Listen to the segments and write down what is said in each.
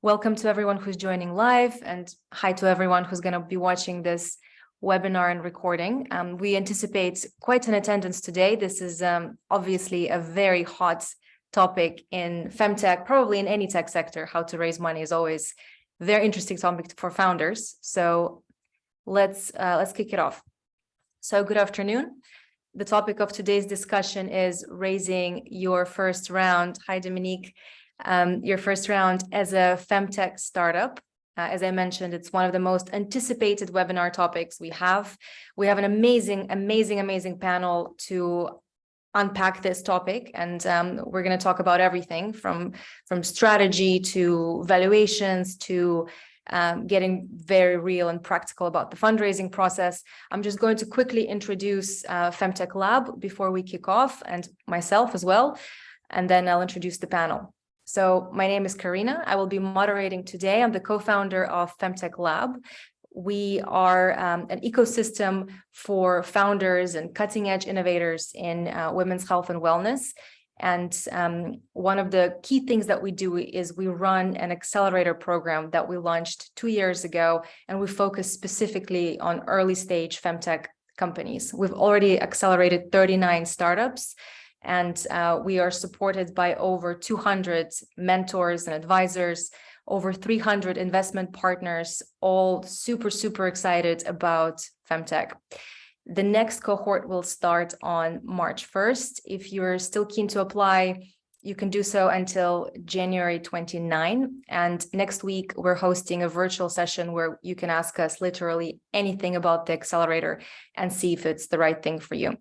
Welcome to everyone who's joining live, and hi to everyone who's going to be watching this webinar and recording. We anticipate quite an attendance today. This is obviously a very hot topic in FemTech, probably in any tech sector. How to raise money is always a very interesting topic for founders. So let's kick it off. So good afternoon. The topic of today's discussion is raising your first round. Hi, Dominnique. Your first round as a FemTech startup. As I mentioned, it's one of the most anticipated webinar topics we have. We have an amazing panel to unpack this topic, and we're going to talk about everything from strategy to valuations to getting very real and practical about the fundraising process. I'm just going to quickly introduce FemTech Lab before we kick off, and myself as well, and then I'll introduce the panel. So my name is Karina. I will be moderating today. I'm the co-founder of FemTech Lab. We are an ecosystem for founders and cutting-edge innovators in women's health and wellness. And one of the key things that we do is we run an accelerator program that we launched 2 years ago, and we focus specifically on early-stage FemTech companies. We've already accelerated 39 startups. And we are supported by over 200 mentors and advisors, over 300 investment partners, all super excited about FemTech. The next cohort will start on March 1st. If you're still keen to apply, you can do so until January 29. And next week, we're hosting a virtual session where you can ask us literally anything about the accelerator and see if it's the right thing for you.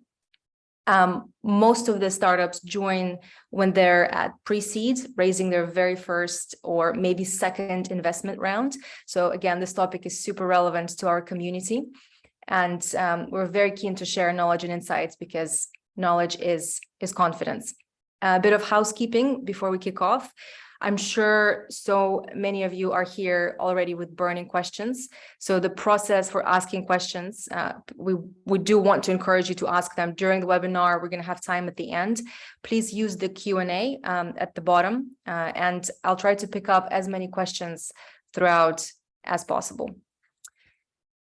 Most of the startups join when they're at pre-seed, raising their very first or maybe second investment round. So again, this topic is super relevant to our community. And we're very keen to share knowledge and insights because knowledge is confidence. A bit of housekeeping before we kick off. I'm sure so many of you are here already with burning questions. So the process for asking questions, we do want to encourage you to ask them during the webinar. We're going to have time at the end. Please use the Q&A at the bottom, and I'll try to pick up as many questions throughout as possible.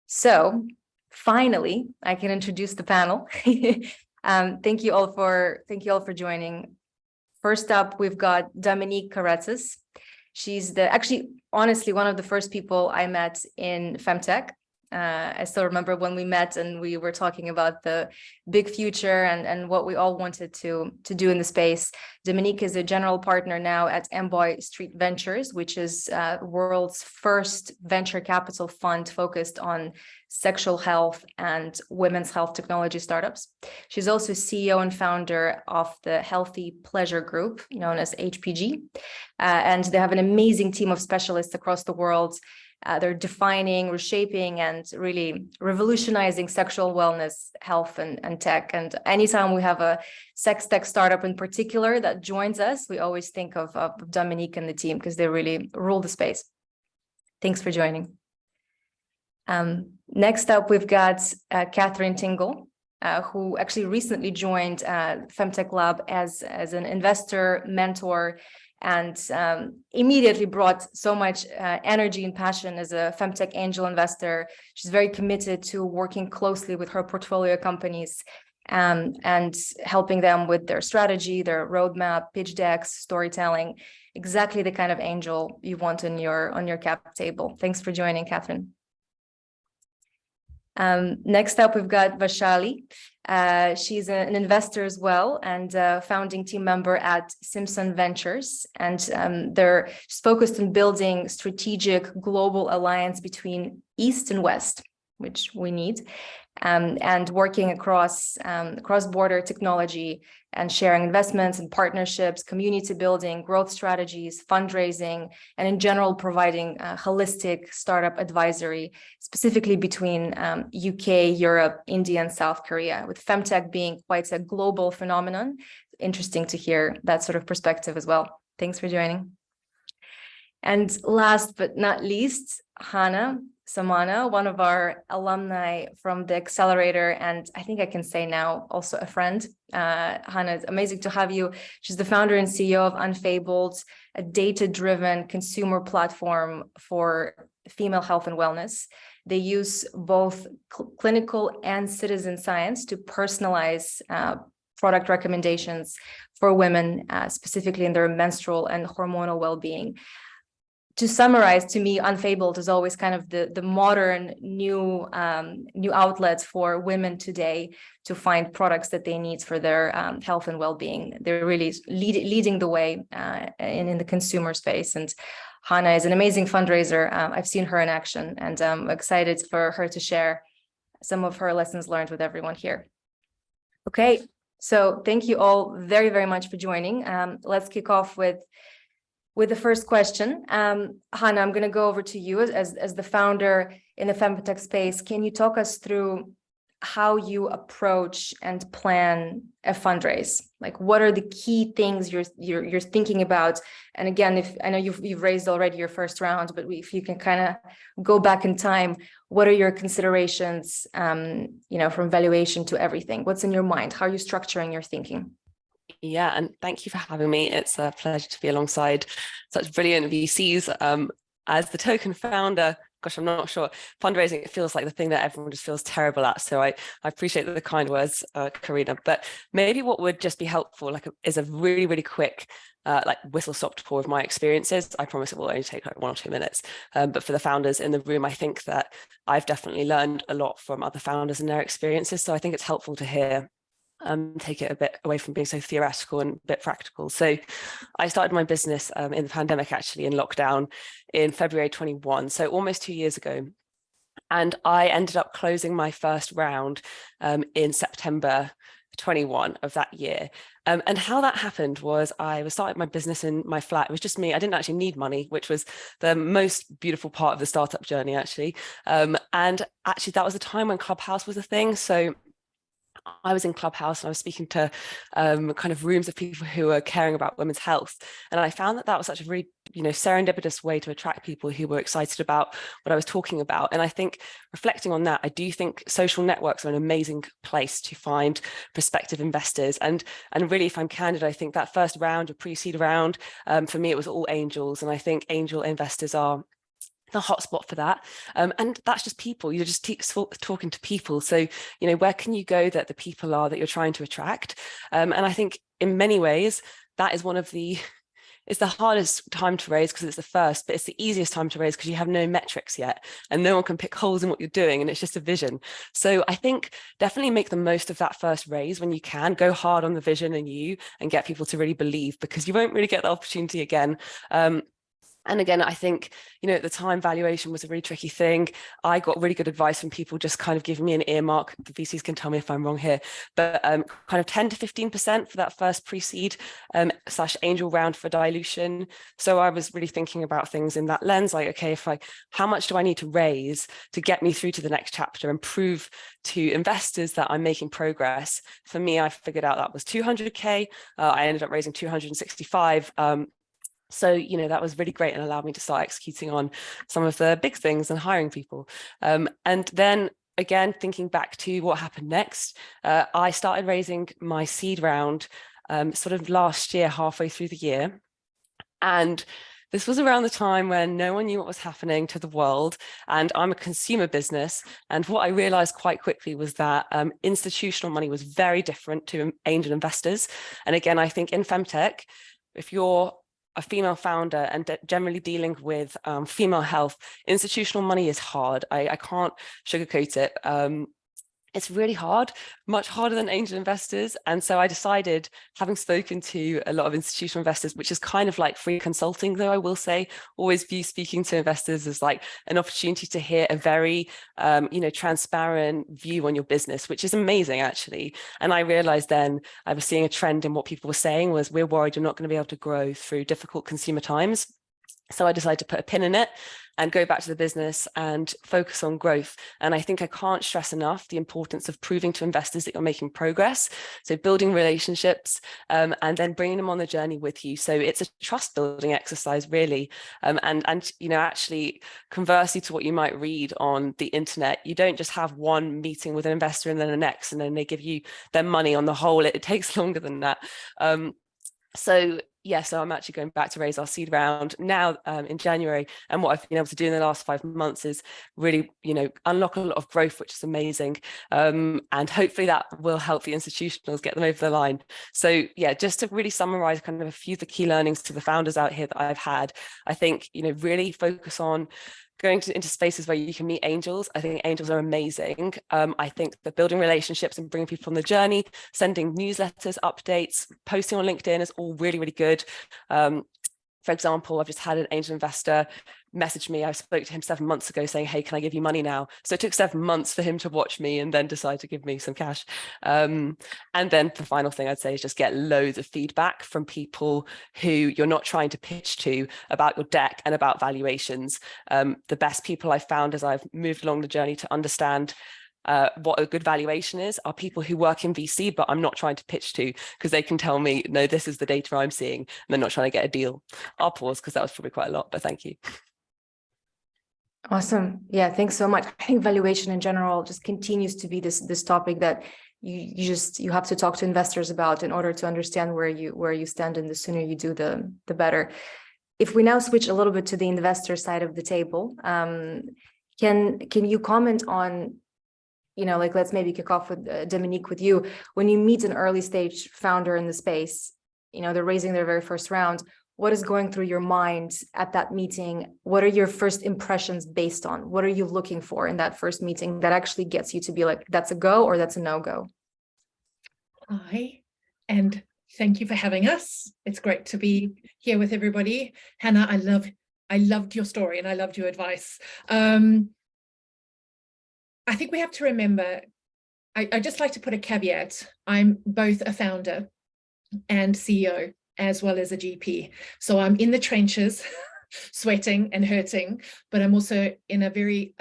So finally, I can introduce the panel. Thank you all for joining. First up, we've got Dominnique Karetsos. She's actually, honestly, one of the first people I met in FemTech. I still remember when we met and we were talking about the big future and what we all wanted to do in the space. Dominnique is a general partner now at Amboy Street Ventures, which is the world's first venture capital fund focused on sexual health and women's health technology startups. She's also CEO and founder of the Healthy Pleasure Group, known as HPG. And they have an amazing team of specialists across the world. They're defining, reshaping, and really revolutionizing sexual wellness, health, and tech. And anytime we have a sex tech startup in particular that joins us, we always think of Dominnique and the team because they really rule the space. Thanks for joining. Next up, we've got Kathryn Tingle, who actually recently joined FemTech Lab as an investor, mentor, and immediately brought so much energy and passion as a FemTech angel investor. She's very committed to working closely with her portfolio companies and helping them with their strategy, their roadmap, pitch decks, storytelling, exactly the kind of angel you want on your cap table. Thanks for joining, Kathryn. Next up, we've got Vashali. She's an investor as well and a founding team member at Simsan Ventures. And she's focused on building strategic global alliance between East and West, which we need, and working across cross-border technology and sharing investments and partnerships, community building, growth strategies, fundraising, and in general, providing holistic startup advisory, specifically between UK, Europe, India, and South Korea, with FemTech being quite a global phenomenon. Interesting to hear that sort of perspective as well. Thanks for joining. And last but not least, Hannah Samano, one of our alumni from the accelerator, and I think I can say now also a friend. Hannah, it's amazing to have you. She's the founder and CEO of Unfabled, a data-driven consumer platform for female health and wellness. They use both clinical and citizen science to personalize product recommendations for women, specifically in their menstrual and hormonal well-being. To summarize, to me, Unfabled is always kind of the modern new outlet for women today to find products that they need for their health and well-being. They're really leading the way in the consumer space. And Hannah is an amazing fundraiser. I've seen her in action, and I'm excited for her to share some of her lessons learned with everyone here. Okay, so thank you all very, very much for joining. Let's kick off with the first question. Hannah, I'm going to go over to you as the founder in the FemTech space. Can you talk us through how you approach and plan a fundraise? Like, what are the key things you're thinking about? And again, if I know you've raised already your first round, but if you can kind of go back in time, what are your considerations? From valuation to everything. What's in your mind? How are you structuring your thinking? Yeah, and thank you for having me. It's a pleasure to be alongside such brilliant VCs. As the token founder, gosh, I'm not sure. Fundraising, it feels like the thing that everyone just feels terrible at. So I appreciate the kind words, Karina. But maybe what would just be helpful, is a really, really quick, whistle-stop tour of my experiences. I promise it will only take 1 or 2 minutes. But for the founders in the room, I think that I've definitely learned a lot from other founders and their experiences. So I think it's helpful to hear. Take it a bit away from being so theoretical and a bit practical. So I started my business in the pandemic, actually in lockdown in February 21, so almost 2 years ago. And I ended up closing my first round in September 21 of that year. And how that happened was I was starting my business in my flat. It was just me. I didn't actually need money, which was the most beautiful part of the startup journey, actually. And actually, that was the time when Clubhouse was a thing. So I was in Clubhouse and I was speaking to kind of rooms of people who were caring about women's health. And I found that was such a really, serendipitous way to attract people who were excited about what I was talking about. And I think reflecting on that, I do think social networks are an amazing place to find prospective investors. And really, if I'm candid, I think that first round, a pre-seed round, for me, it was all angels. And I think angel investors are the hotspot for that. And that's just people. You're just talking to people. So, where can you go that the people are that you're trying to attract? And I think in many ways, that is it's the hardest time to raise because it's the first, but it's the easiest time to raise because you have no metrics yet and no one can pick holes in what you're doing. And it's just a vision. So I think definitely make the most of that first raise when you can. Go hard on the vision and get people to really believe, because you won't really get the opportunity again. And again, I think, at the time, valuation was a really tricky thing. I got really good advice from people just kind of giving me an earmark. The VCs can tell me if I'm wrong here, but kind of 10 to 15% for that first pre-seed / angel round for dilution. So I was really thinking about things in that lens, like, okay, how much do I need to raise to get me through to the next chapter and prove to investors that I'm making progress? For me, I figured out that was 200K. I ended up raising 265. So, that was really great and allowed me to start executing on some of the big things and hiring people. And then again, thinking back to what happened next, I started raising my seed round sort of last year, halfway through the year. And this was around the time when no one knew what was happening to the world. And I'm a consumer business. And what I realized quite quickly was that institutional money was very different to angel investors. And again, I think in FemTech, if you're a female founder and generally dealing with female health, institutional money is hard. I can't sugarcoat it. It's really hard, much harder than angel investors. And so I decided, having spoken to a lot of institutional investors, which is kind of like free consulting, though I will say, always view speaking to investors as like an opportunity to hear a very, transparent view on your business, which is amazing, actually. And I realized then I was seeing a trend in what people were saying was, we're worried you're not going to be able to grow through difficult consumer times. So I decided to put a pin in it and go back to the business and focus on growth. And I think I can't stress enough the importance of proving to investors that you're making progress. So building relationships and then bringing them on the journey with you. So it's a trust building exercise, really. And you know, actually, conversely to what you might read on the internet, you don't just have one meeting with an investor and then the next, and then they give you their money on the whole. It takes longer than that. So I'm actually going back to raise our seed round now in January. And what I've been able to do in the last 5 months is really, you know, unlock a lot of growth, which is amazing. And hopefully that will help the institutionals get them over the line. So yeah, just to really summarize kind of a few of the key learnings to the founders out here that I've had, I think, you know, really focus on going into spaces where you can meet angels. I think angels are amazing. I think that building relationships and bringing people on the journey, sending newsletters, updates, posting on LinkedIn is all really, really good. For example, I've just had an angel investor message me. I spoke to him 7 months ago saying, hey, can I give you money now? So it took 7 months for him to watch me and then decide to give me some cash. And then the final thing I'd say is just get loads of feedback from people who you're not trying to pitch to about your deck and about valuations. The best people I've found as I've moved along the journey to understand what a good valuation is are people who work in VC, but I'm not trying to pitch to, because they can tell me, no, this is the data I'm seeing, and they're not trying to get a deal. I'll pause because that was probably quite a lot, but thank you. Awesome. Yeah, thanks so much. I think valuation in general just continues to be this topic that you have to talk to investors about in order to understand where you stand, and the sooner you do, the better. If we now switch a little bit to the investor side of the table, can you comment on, you know, like, let's maybe kick off with Dominnique, with you. When you meet an early stage founder in the space, you know, they're raising their very first round, what is going through your mind at that meeting? What are your first impressions based on? What are you looking for in that first meeting that actually gets you to be like, that's a go or that's a no-go? Hi, and thank you for having us. It's great to be here with everybody. Hannah, I loved your story and I loved your advice. I think we have to remember, I just like to put a caveat. I'm both a founder and CEO as well as a GP. So I'm in the trenches, sweating and hurting, but I'm also in a very,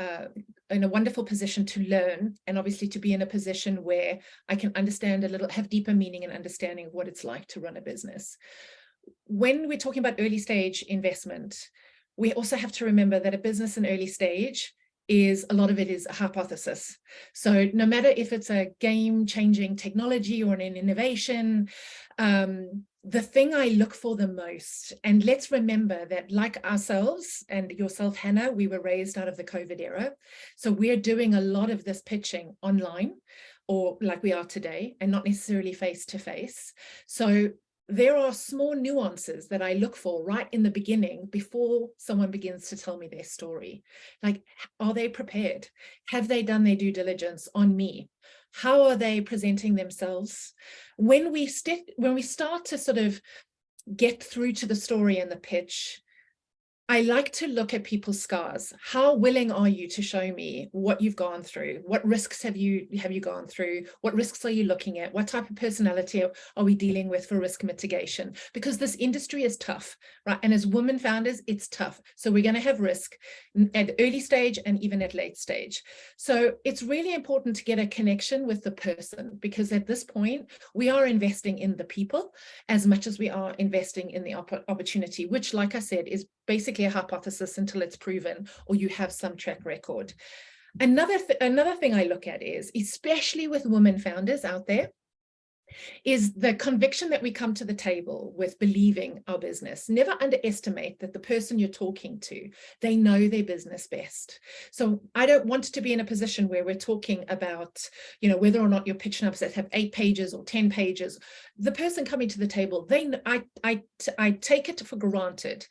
in a wonderful position to learn, and obviously to be in a position where I can understand a little, have deeper meaning and understanding of what it's like to run a business. When we're talking about early stage investment, we also have to remember that a business in early stage is, a lot of it is a hypothesis. So no matter if it's a game-changing technology or an innovation, the thing I look for the most, and let's remember that like ourselves and yourself, Hannah, we were raised out of the COVID era. So we're doing a lot of this pitching online, or like we are today, and not necessarily face-to-face. So there are small nuances that I look for right in the beginning before someone begins to tell me their story. Like, are they prepared? Have they done their due diligence on me? How are they presenting themselves? When we start to sort of get through to the story and the pitch, I like to look at people's scars. How willing are you to show me what you've gone through? What risks have you gone through? What risks are you looking at? What type of personality are we dealing with for risk mitigation? Because this industry is tough, right? And as women founders, it's tough. So we're going to have risk at early stage and even at late stage. So it's really important to get a connection with the person, because at this point, we are investing in the people as much as we are investing in the opportunity, which, like I said, is basically a hypothesis until it's proven or you have some track record. Another thing I look at is, especially with women founders out there, is the conviction that we come to the table with believing our business. Never underestimate that the person you're talking to, they know their business best. So I don't want to be in a position where we're talking about, you know, whether or not your pitch numbers that have 8 pages or 10 pages. The person coming to the table, I take it for granted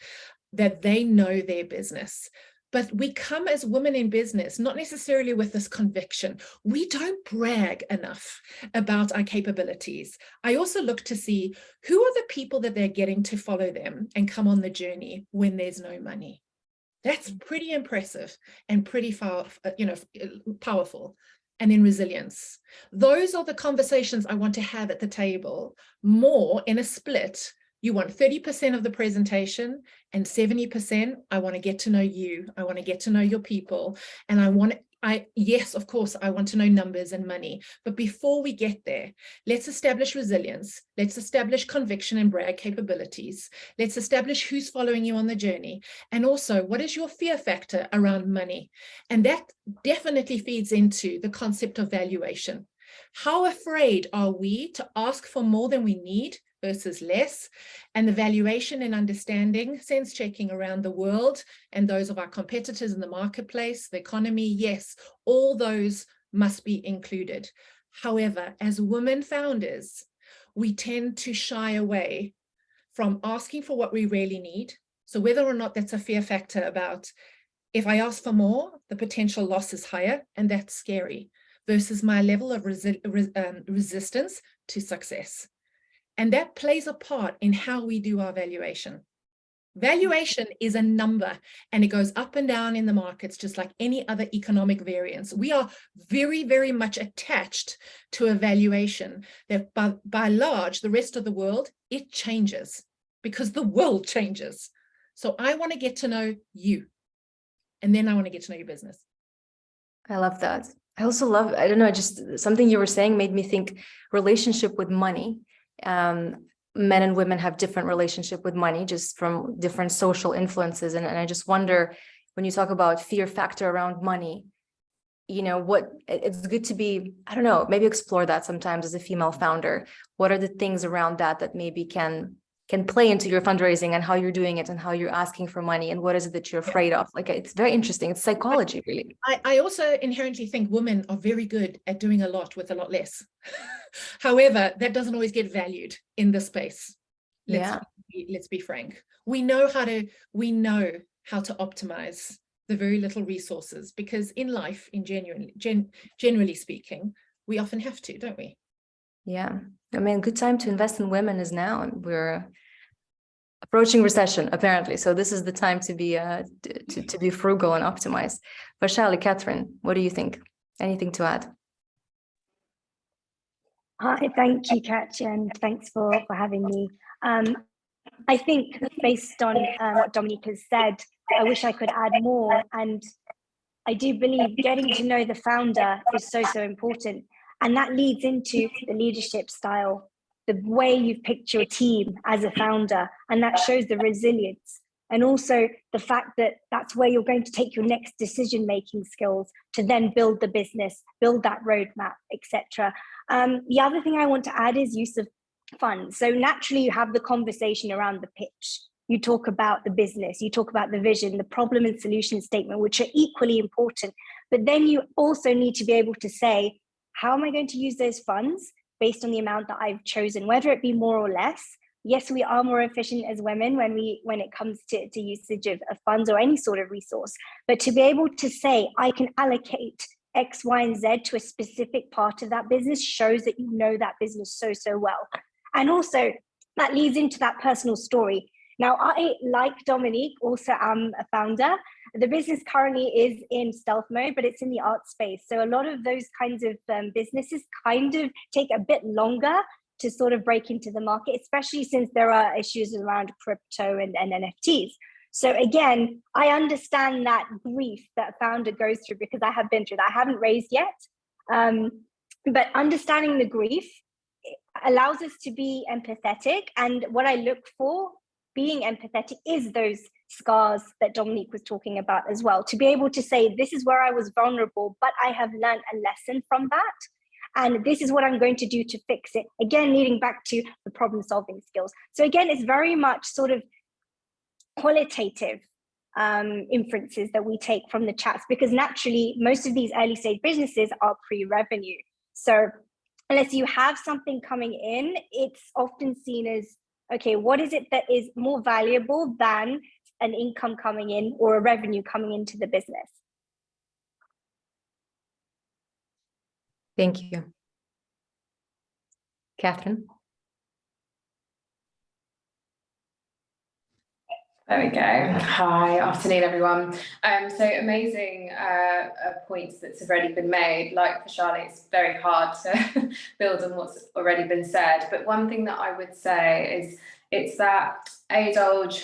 that they know their business. But we come as women in business, not necessarily with this conviction. We don't brag enough about our capabilities. I also look to see who are the people that they're getting to follow them and come on the journey when there's no money. That's pretty impressive and pretty powerful. And then resilience. Those are the conversations I want to have at the table, more in a split You want 30% of the presentation, and 70%, I want to get to know you. I want to get to know your people. And yes, of course, I want to know numbers and money. But before we get there, let's establish resilience. Let's establish conviction and brag capabilities. Let's establish who's following you on the journey. And also, what is your fear factor around money? And that definitely feeds into the concept of valuation. How afraid are we to ask for more than we need versus less? And the valuation and understanding, sense checking around the world and those of our competitors in the marketplace, the economy, yes, all those must be included. However, as women founders, we tend to shy away from asking for what we really need. So whether or not that's a fear factor about, if I ask for more, the potential loss is higher, and that's scary, versus my level of resistance to success. And that plays a part in how we do our valuation. Valuation is a number, and it goes up and down in the markets, just like any other economic variance. We are very, very much attached to a valuation that by large, the rest of the world, it changes because the world changes. So I want to get to know you, and then I want to get to know your business. I love that. I also love, I don't know, just something you were saying made me think relationship with money. Men and women have different relationship with money, just from different social influences. And I just wonder, when you talk about fear factor around money, you know, it's good to be, I don't know, maybe explore that sometimes as a female founder. What are the things around that maybe can play into your fundraising and how you're doing it and how you're asking for money, and what is it that you're afraid of? Like, it's very interesting. It's psychology, really. I also inherently think women are very good at doing a lot with a lot less. However, that doesn't always get valued in the space. Let's be frank. We know how to optimize the very little resources, because in life, generally speaking, we often have to, don't we? Yeah. I mean, good time to invest in women is now, and we're approaching recession, apparently. So this is the time to be frugal and optimize. Vashali, Kathryn, what do you think? Anything to add? Hi, thank you, Katya, and thanks for having me. I think based on what Dominnique has said, I wish I could add more. And I do believe getting to know the founder is so important. And that leads into the leadership style, the way you've picked your team as a founder, and that shows the resilience. And also the fact that that's where you're going to take your next decision-making skills to then build the business, build that roadmap, etc. The other thing I want to add is use of funds. So naturally you have the conversation around the pitch. You talk about the business, you talk about the vision, the problem and solution statement, which are equally important. But then you also need to be able to say, how am I going to use those funds based on the amount that I've chosen, whether it be more or less? Yes, we are more efficient as women when it comes to usage of funds or any sort of resource. But to be able to say, I can allocate X, Y, and Z to a specific part of that business shows that you know that business so well. And also that leads into that personal story. Now, I, like Dominnique, also am a founder. The business currently is in stealth mode, but it's in the art space. So a lot of those kinds of businesses kind of take a bit longer to sort of break into the market, especially since there are issues around crypto and NFTs. So again, I understand that grief that a founder goes through, because I have been through that. I haven't raised yet, but understanding the grief allows us to be empathetic. And what I look for being empathetic is those scars that Dominnique was talking about as well, to be able to say, this is where I was vulnerable, but I have learned a lesson from that. And this is what I'm going to do to fix it. Again, leading back to the problem solving skills. So again, it's very much sort of qualitative inferences that we take from the chats, because naturally most of these early stage businesses are pre-revenue. So unless you have something coming in, it's often seen as, okay, what is it that is more valuable than an income coming in or a revenue coming into the business? Thank you. Kathryn? There we go. Hi, afternoon, everyone. So amazing points that's already been made. Like Vashali, it's very hard to build on what's already been said. But one thing that I would say is it's that age-old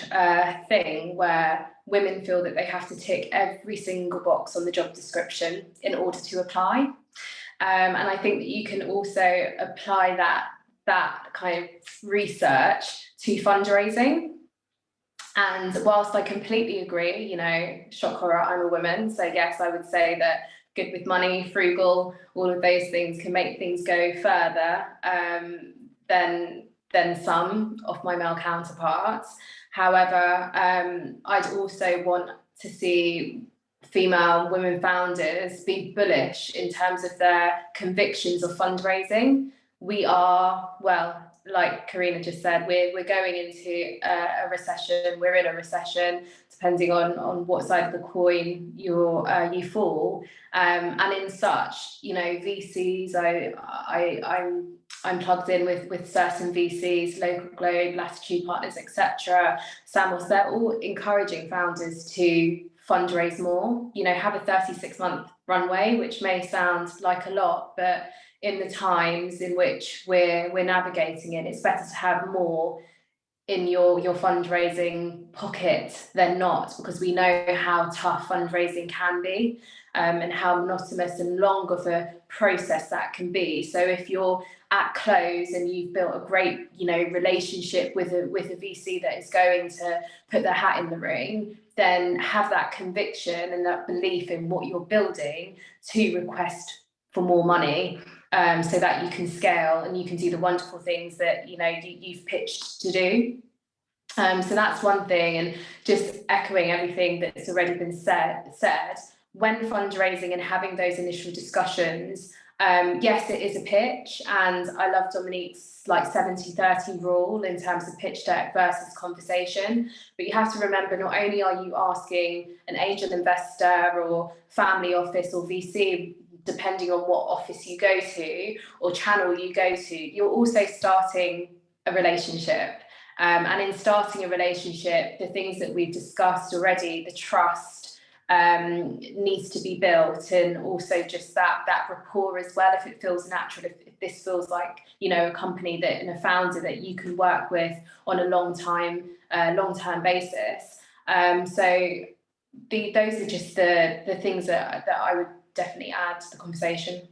thing where women feel that they have to tick every single box on the job description in order to apply. And I think that you can also apply that kind of research to fundraising. And whilst I completely agree, you know, shock horror, I'm a woman. So yes, I would say that good with money, frugal, all of those things can make things go further than some of my male counterparts. However, I'd also want to see female women founders be bullish in terms of their convictions of fundraising. We are, well, like Karina just said, we're going into a recession. We're in a recession, depending on what side of the coin you fall. And in such, you know, VCs, I'm plugged in with certain VCs, Local Globe, Latitude Partners, etc. Samos, they're all encouraging founders to fundraise more. You know, have a 36-month runway, which may sound like a lot, but in the times in which we're navigating in, it's better to have more in your fundraising pocket than not, because we know how tough fundraising can be, and how monotonous and long of a process that can be. So if you're at close and you've built a great, you know, relationship with a VC that is going to put their hat in the ring, then have that conviction and that belief in what you're building to request for more money, so that you can scale and you can do the wonderful things that, you know, you've pitched to do. So that's one thing. And just echoing everything that's already been said, when fundraising and having those initial discussions, yes, it is a pitch, and I love Dominnique's like 70-30 rule in terms of pitch deck versus conversation. But you have to remember, not only are you asking an angel investor or family office or VC, depending on what office you go to or channel you go to, you're also starting a relationship. And in starting a relationship, the things that we've discussed already, the trust needs to be built, and also just that rapport as well. If it feels natural, if this feels like, you know, a company that and a founder that you can work with on a long-term basis. So those are just the things that I would definitely add to the conversation.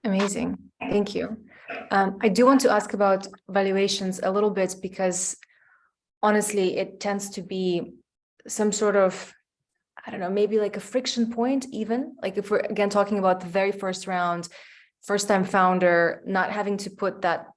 Amazing, thank you. I do want to ask about valuations a little bit, because honestly, it tends to be some sort of, I don't know, maybe like a friction point even. Like if we're again talking about the very first round, first time founder, not having to put that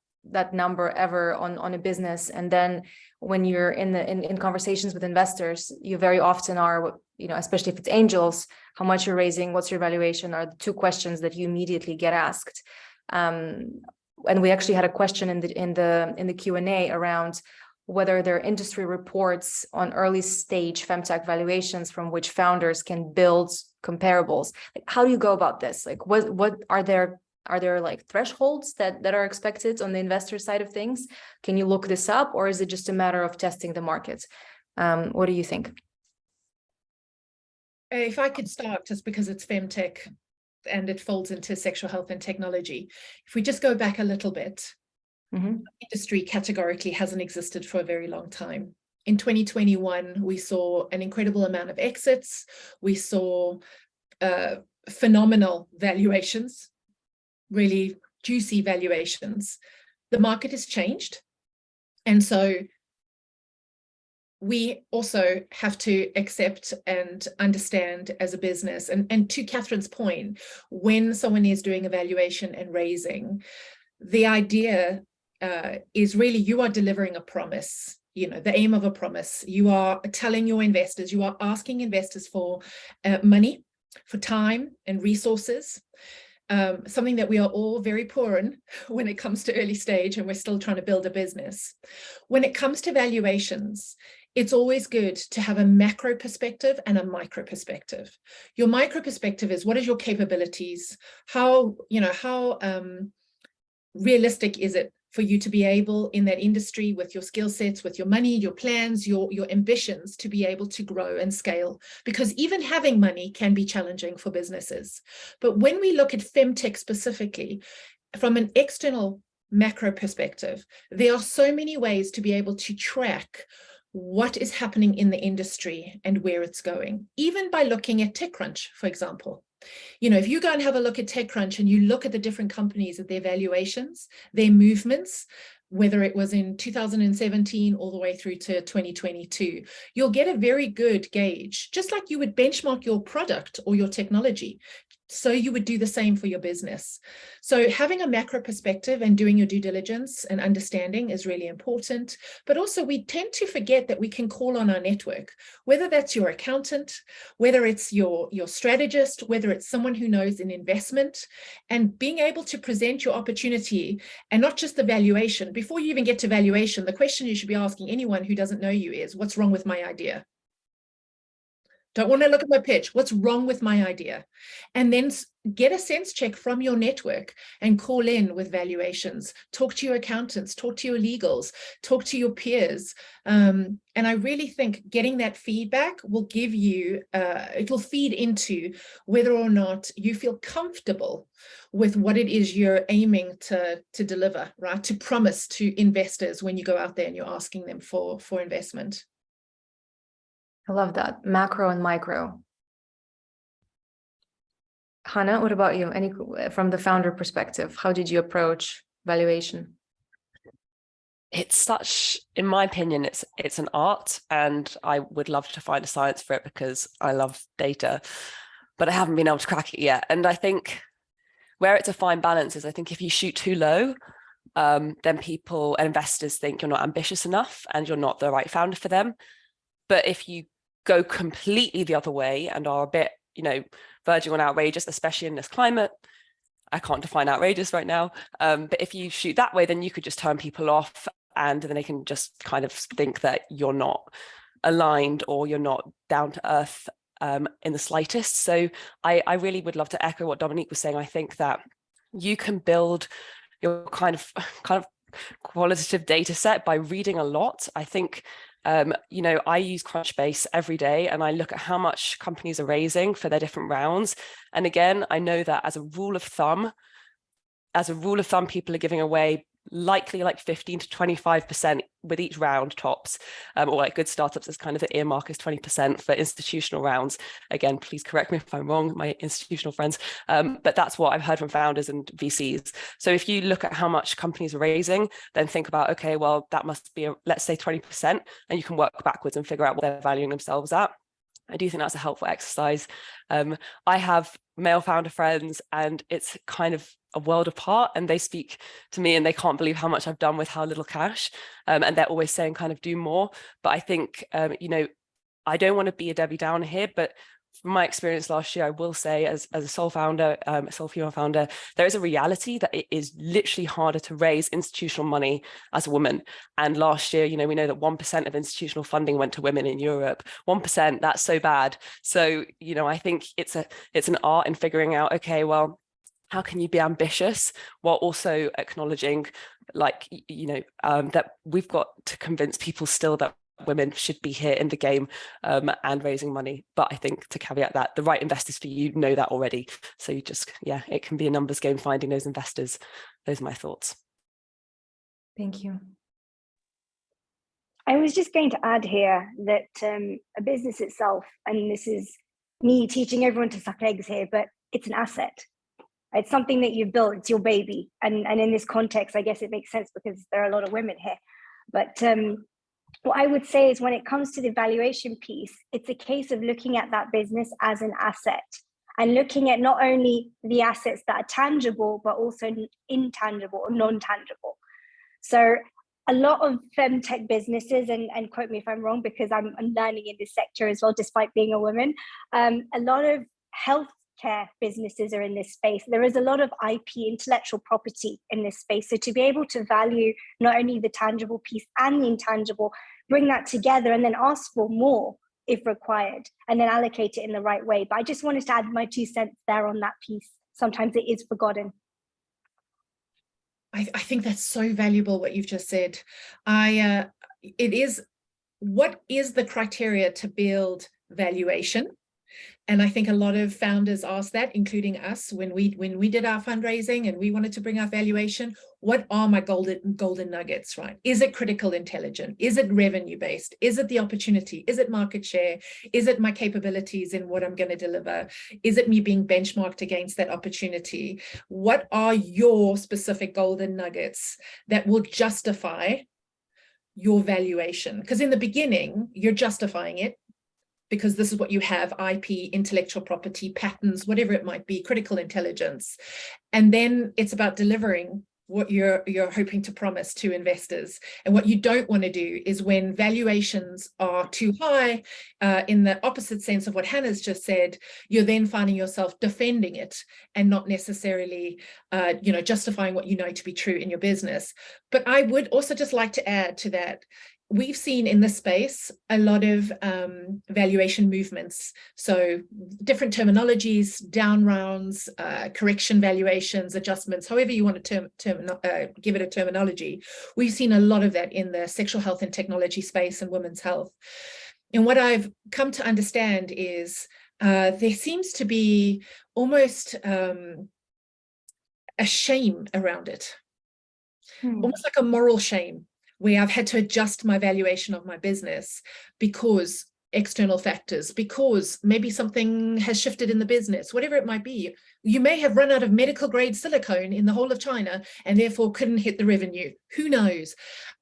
number ever on a business. And then when you're in conversations with investors, you very often are, you know, especially if it's angels, how much you're raising, what's your valuation, are the two questions that you immediately get asked. And we actually had a question in the Q&A around whether there are industry reports on early stage FemTech valuations from which founders can build comparables. Like, how do you go about this? Like, what are there like thresholds that are expected on the investor side of things? Can you look this up, or is it just a matter of testing the market? What do you think? If I could start, just because it's FemTech and it folds into sexual health and technology. If we just go back a little bit, industry categorically hasn't existed for a very long time. In 2021, we saw an incredible amount of exits. We saw phenomenal valuations, really juicy valuations. The market has changed. And so we also have to accept and understand as a business, and to Kathryn's point, when someone is doing evaluation and raising, the idea is really you are delivering a promise, you know, the aim of a promise. You are telling your investors, you are asking investors for money, for time and resources, something that we are all very poor in when it comes to early stage, and we're still trying to build a business. When it comes to valuations, it's always good to have a macro perspective and a micro perspective. Your micro perspective is, what is your capabilities? How realistic is it for you to be able in that industry with your skill sets, with your money, your plans, your ambitions to be able to grow and scale? Because even having money can be challenging for businesses. But when we look at FemTech specifically, from an external macro perspective. There are so many ways to be able to track what is happening in the industry and where it's going, even by looking at TechCrunch, for example. You know, if you go and have a look at TechCrunch and you look at the different companies, at their valuations, their movements, whether it was in 2017 all the way through to 2022, you'll get a very good gauge, just like you would benchmark your product or your technology. So you would do the same for your business. So having a macro perspective and doing your due diligence and understanding is really important. But also we tend to forget that we can call on our network, whether that's your accountant, whether it's your strategist, whether it's someone who knows in investment, and being able to present your opportunity and not just the valuation. Before you even get to valuation, the question you should be asking anyone who doesn't know you is, what's wrong with my idea? Don't want to look at my pitch. What's wrong with my idea? And then get a sense check from your network and call in with valuations. Talk to your accountants, talk to your legals, talk to your peers. And I really think getting that feedback will give you, it'll feed into whether or not you feel comfortable with what it is you're aiming to deliver, right? To promise to investors when you go out there and you're asking them for investment. I love that, macro and micro. Hannah, what about you? From the founder perspective, how did you approach valuation? It's such, in my opinion, it's an art, and I would love to find a science for it because I love data, but I haven't been able to crack it yet. And I think where it's a fine balance is, I think if you shoot too low, then people and investors think you're not ambitious enough and you're not the right founder for them. But if you go completely the other way and are a bit, verging on outrageous, especially in this climate, I can't define outrageous right now. But if you shoot that way, then you could just turn people off, and then they can just kind of think that you're not aligned or you're not down to earth in the slightest. So I really would love to echo what Dominnique was saying. I think that you can build your kind of qualitative data set by reading a lot. I think I use Crunchbase every day, and I look at how much companies are raising for their different rounds. And again, I know that as a rule of thumb, people are giving away likely like 15 to 25% with each round tops, or like good startups is kind of the earmark is 20% for institutional rounds. Again, please correct me if I'm wrong, my institutional friends, but that's what I've heard from founders and VCs. So if you look at how much companies are raising, then think about, okay, well, that must be, let's say 20%, and you can work backwards and figure out what they're valuing themselves at. I do think that's a helpful exercise. I have male founder friends, and it's kind of a world apart, and they speak to me and they can't believe how much I've done with how little cash, and they're always saying kind of do more. But I think I don't want to be a Debbie Downer here, but from my experience last year, I will say as a sole female founder, there is a reality that it is literally harder to raise institutional money as a woman. And last year, we know that 1% of institutional funding went to women in Europe. 1%, that's so bad. So, I think it's an art in figuring out, okay, well, how can you be ambitious while also acknowledging, that we've got to convince people still that women should be here in the game and raising money. But I think to caveat that, the right investors for you know that already. So you just, it can be a numbers game finding those investors. Those are my thoughts. Thank you. I was just going to add here that a business itself, and this is me teaching everyone to suck eggs here, but it's an asset. It's something that you've built, it's your baby. And in this context, I guess it makes sense because there are a lot of women here. But what I would say is when it comes to the valuation piece, it's a case of looking at that business as an asset and looking at not only the assets that are tangible, but also intangible or non-tangible. So a lot of FemTech businesses, and quote me if I'm wrong, because I'm learning in this sector as well, despite being a woman, a lot of healthcare businesses are in this space. There is a lot of IP, intellectual property in this space. So to be able to value not only the tangible piece and the intangible, bring that together and then ask for more if required, and then allocate it in the right way. But I just wanted to add my 2 cents there on that piece. Sometimes it is forgotten. I think that's so valuable what you've just said. It is, what is the criteria to build valuation? And I think a lot of founders ask that, including us, when we did our fundraising and we wanted to bring our valuation, what are my golden nuggets, right? Is it critical intelligence? Is it revenue based? Is it the opportunity? Is it market share? Is it my capabilities in what I'm going to deliver? Is it me being benchmarked against that opportunity? What are your specific golden nuggets that will justify your valuation? Because in the beginning, you're justifying it because this is what you have: IP, intellectual property, patents, whatever it might be, critical intelligence. And then it's about delivering what you're hoping to promise to investors. And what you don't want to do is, when valuations are too high, in the opposite sense of what Hannah's just said, you're then finding yourself defending it and not necessarily justifying what you know to be true in your business. But I would also just like to add to that, we've seen in this space a lot of valuation movements. So different terminologies, down rounds, correction valuations, adjustments, however you want to give it a terminology. We've seen a lot of that in the sexual health and technology space and women's health. And what I've come to understand is there seems to be almost a shame around it, almost like a moral shame, where I've had to adjust my valuation of my business because external factors, because maybe something has shifted in the business, whatever it might be. You may have run out of medical grade silicone in the whole of China and therefore couldn't hit the revenue. Who knows?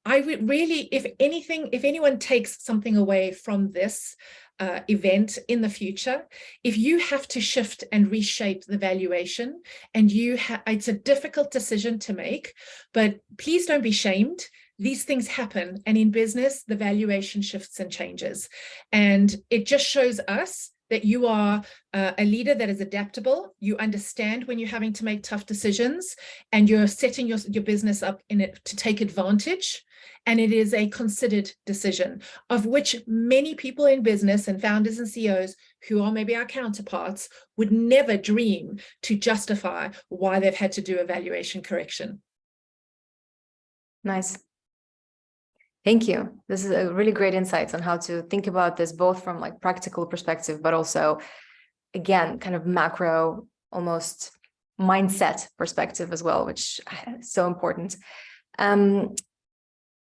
I would really, if anyone takes something away from this event in the future, if you have to shift and reshape the valuation, and it's a difficult decision to make, but please don't be shamed. These things happen, and in business, the valuation shifts and changes. And it just shows us that you are a leader that is adaptable. You understand when you're having to make tough decisions, and you're setting your business up in it to take advantage. And it is a considered decision, of which many people in business and founders and CEOs who are maybe our counterparts would never dream to justify why they've had to do a valuation correction. Nice. Thank you. This is a really great insights on how to think about this, both from like practical perspective, but also, again, kind of macro, almost mindset perspective as well, which is so important.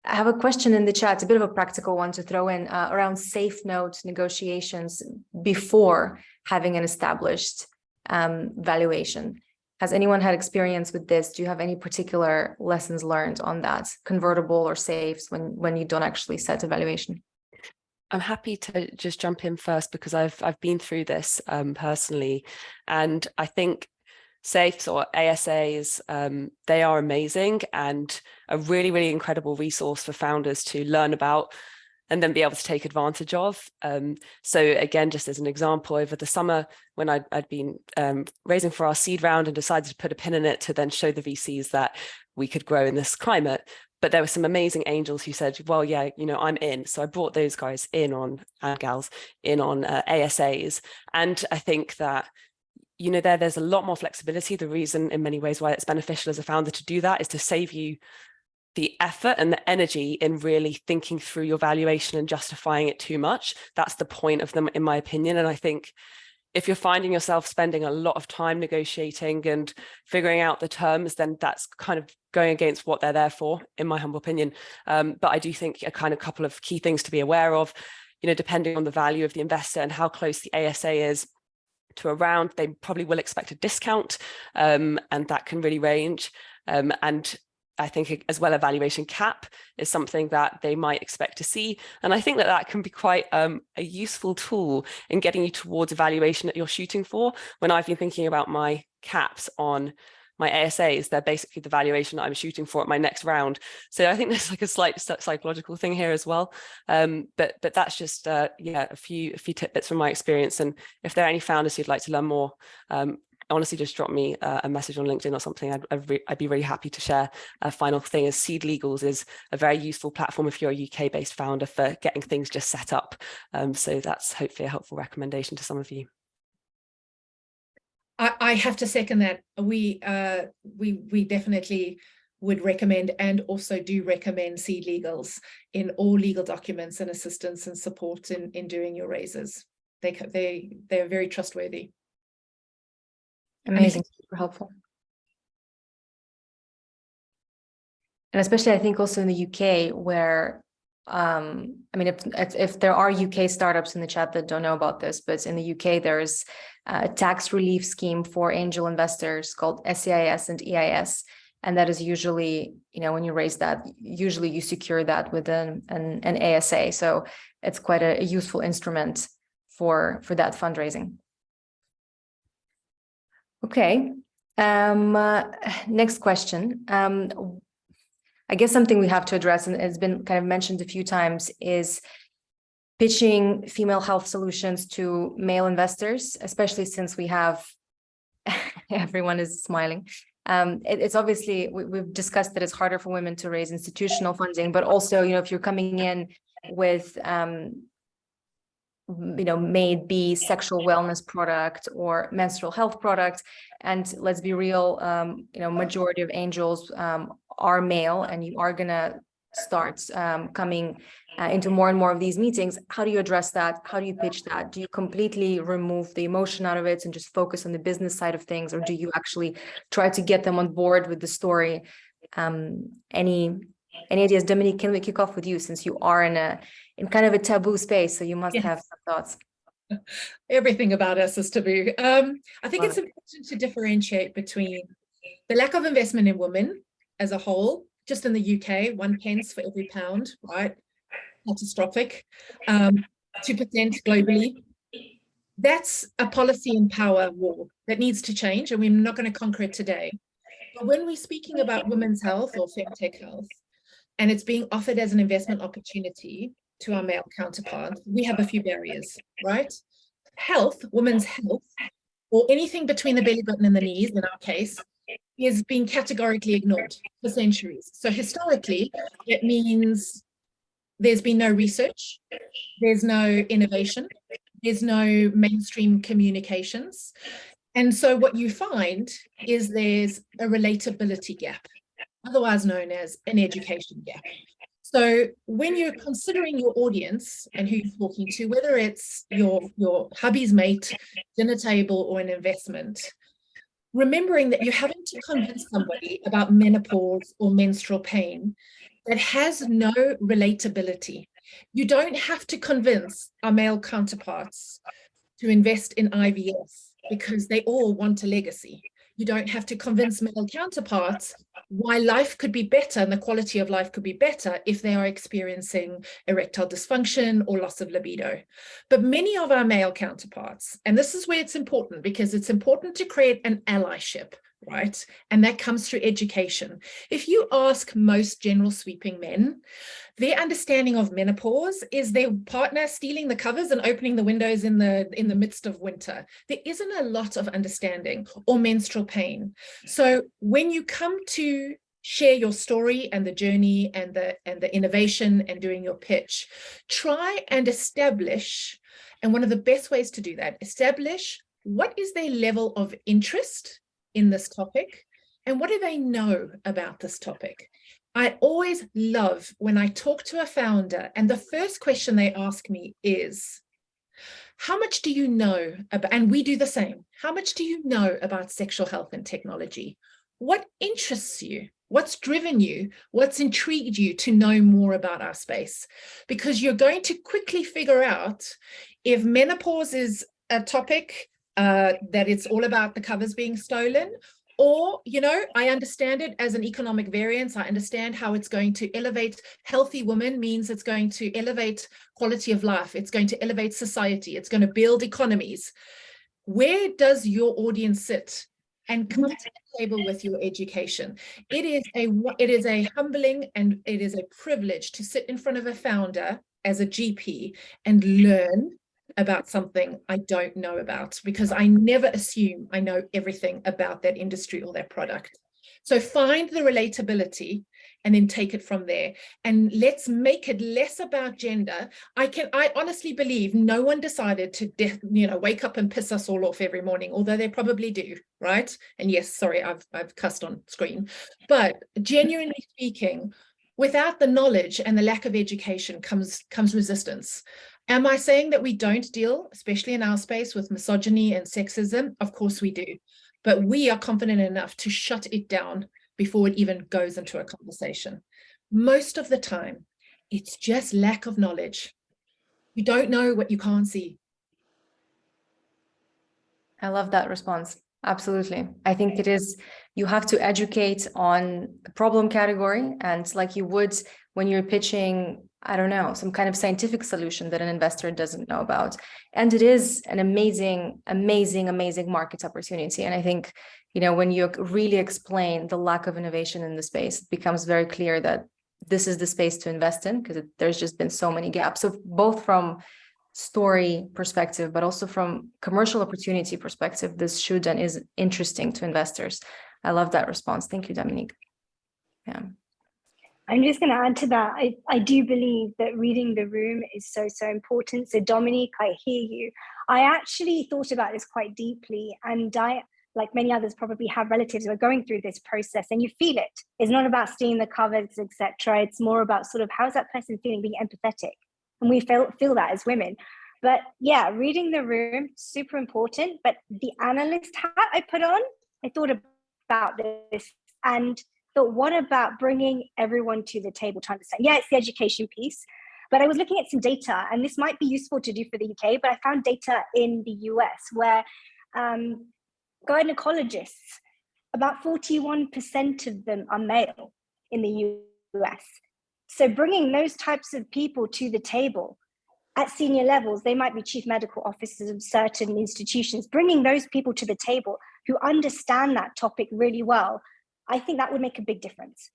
I have a question in the chat, a bit of a practical one to throw in, around safe note negotiations before having an established valuation. Has anyone had experience with this? Do you have any particular lessons learned on that, convertible or safes, when you don't actually set a valuation? I'm happy to just jump in first, because I've been through this personally, and I think safes or ASAs, they are amazing and a really, really incredible resource for founders to learn about and then be able to take advantage of. So again, just as an example, over the summer when I'd been raising for our seed round and decided to put a pin in it to then show the VCs that we could grow in this climate. But there were some amazing angels who said, well, yeah, I'm in. So I brought those guys in on, and gals in on ASAs. And I think that, there's a lot more flexibility. The reason in many ways why it's beneficial as a founder to do that is to save you the effort and the energy in really thinking through your valuation and justifying it too much. That's the point of them, in my opinion. And I think if you're finding yourself spending a lot of time negotiating and figuring out the terms, then that's kind of going against what they're there for, in my humble opinion. But I do think a couple of key things to be aware of, depending on the value of the investor and how close the ASA is to a round, they probably will expect a discount, and that can really range. And I think as well, a valuation cap is something that they might expect to see. And I think that can be quite a useful tool in getting you towards a valuation that you're shooting for. When I've been thinking about my caps on my ASAs, they're basically the valuation that I'm shooting for at my next round. So I think there's like a slight psychological thing here as well. But that's just a few tidbits from my experience. And if there are any founders who'd like to learn more, honestly, just drop me a message on LinkedIn or something. I'd be really happy to share. A final thing is Seed Legals is a very useful platform if you're a UK-based founder for getting things just set up. So that's hopefully a helpful recommendation to some of you. I have to second that. We definitely would recommend, and also do recommend, Seed Legals in all legal documents and assistance and support in doing your raises. They're very trustworthy. Amazing, super helpful. And especially, I think also in the UK, where I mean, if there are UK startups in the chat that don't know about this, but in the UK, there's a tax relief scheme for angel investors called SEIS and EIS. And that is usually, you know, when you raise that, usually you secure that with an ASA. So it's quite a useful instrument for that fundraising. Okay. Next question. I guess something we have to address, and it's been kind of mentioned a few times, is pitching female health solutions to male investors, especially since we have, everyone is smiling. It's obviously, we've discussed that it's harder for women to raise institutional funding, but also, you know, if you're coming in with, you know, maybe sexual wellness product or menstrual health product, and let's be real, you know, majority of angels are male, and you are gonna start coming into more and more of these meetings. How do you address that? How do you pitch that? Do you completely remove the emotion out of it and just focus on the business side of things, or do you actually try to get them on board with the story? Any ideas? Dominnique, can we kick off with you, since you are in kind of a taboo space, so you must have some thoughts. Everything about us is taboo. I think it's important to differentiate between the lack of investment in women as a whole. Just in the UK, 1 pence for every pound, right? Catastrophic. 2% globally. That's a policy and power war that needs to change, and we're not going to conquer it today. But when we're speaking about women's health or FemTech health, and it's being offered as an investment opportunity to our male counterparts, we have a few barriers, right? Health, women's health, or anything between the belly button and the knees, in our case, is being categorically ignored for centuries. So historically, it means there's been no research, there's no innovation, there's no mainstream communications. And so what you find is there's a relatability gap, otherwise known as an education gap. So when you're considering your audience and who you're talking to, whether it's your hubby's mate, dinner table, or an investment, remembering that you're having to convince somebody about menopause or menstrual pain that has no relatability. You don't have to convince our male counterparts to invest in IVF because they all want a legacy. You don't have to convince male counterparts why life could be better and the quality of life could be better if they are experiencing erectile dysfunction or loss of libido. But many of our male counterparts, and this is where it's important, because it's important to create an allyship, right? And that comes through education. If you ask most general sweeping men, their understanding of menopause is their partner stealing the covers and opening the windows in the midst of winter. There isn't a lot of understanding, or menstrual pain. So when you come to share your story and the journey and the innovation and doing your pitch, try and establish, and one of the best ways to do that, establish what is their level of interest in this topic and what do they know about this topic. I always love when I talk to a founder and the first question they ask me is, how much do you know about, and we do the same, how much do you know about sexual health and technology? What interests you? What's driven you? What's intrigued you to know more about our space? Because you're going to quickly figure out if menopause is a topic that it's all about the covers being stolen, or, you know, I understand it as an economic variance. I understand how it's going to elevate healthy women, means it's going to elevate quality of life. It's going to elevate society. It's going to build economies. Where does your audience sit? And come to the table with your education. It is a humbling and it is a privilege to sit in front of a founder as a GP and learn about something I don't know about, because I never assume I know everything about that industry or that product. So find the relatability and then take it from there. And let's make it less about gender. I honestly believe no one decided to, wake up and piss us all off every morning, although they probably do, right? And yes, sorry, I've cussed on screen. But genuinely speaking, without the knowledge and the lack of education comes resistance. Am I saying that we don't deal, especially in our space, with misogyny and sexism? Of course we do. But we are confident enough to shut it down before it even goes into a conversation. Most of the time, it's just lack of knowledge. You don't know what you can't see. I love that response. Absolutely. I think it is, you have to educate on the problem category, and like you would when you're pitching, I don't know, some kind of scientific solution that an investor doesn't know about. And it is an amazing, amazing, amazing market opportunity. And I think, you know, when you really explain the lack of innovation in the space, it becomes very clear that this is the space to invest in, because there's just been so many gaps. So both from story perspective, but also from commercial opportunity perspective, this should and is interesting to investors. I love that response. Thank you, Dominnique. Yeah. I'm just going to add to that. I do believe that reading the room is so important. So Dominnique, I hear you. I actually thought about this quite deeply, and I, like many others, probably have relatives who are going through this process, and you feel it. It's not about seeing the covers, etc. It's more about sort of how's that person feeling, being empathetic. And we feel that as women. But yeah, reading the room, super important. But the analyst hat I put on, I thought about this and thought, what about bringing everyone to the table to understand? Yeah, it's the education piece. But I was looking at some data, and this might be useful to do for the UK, but I found data in the US where gynecologists, about 41% of them are male in the US. So bringing those types of people to the table at senior levels, they might be chief medical officers of certain institutions, bringing those people to the table who understand that topic really well, I think that would make a big difference.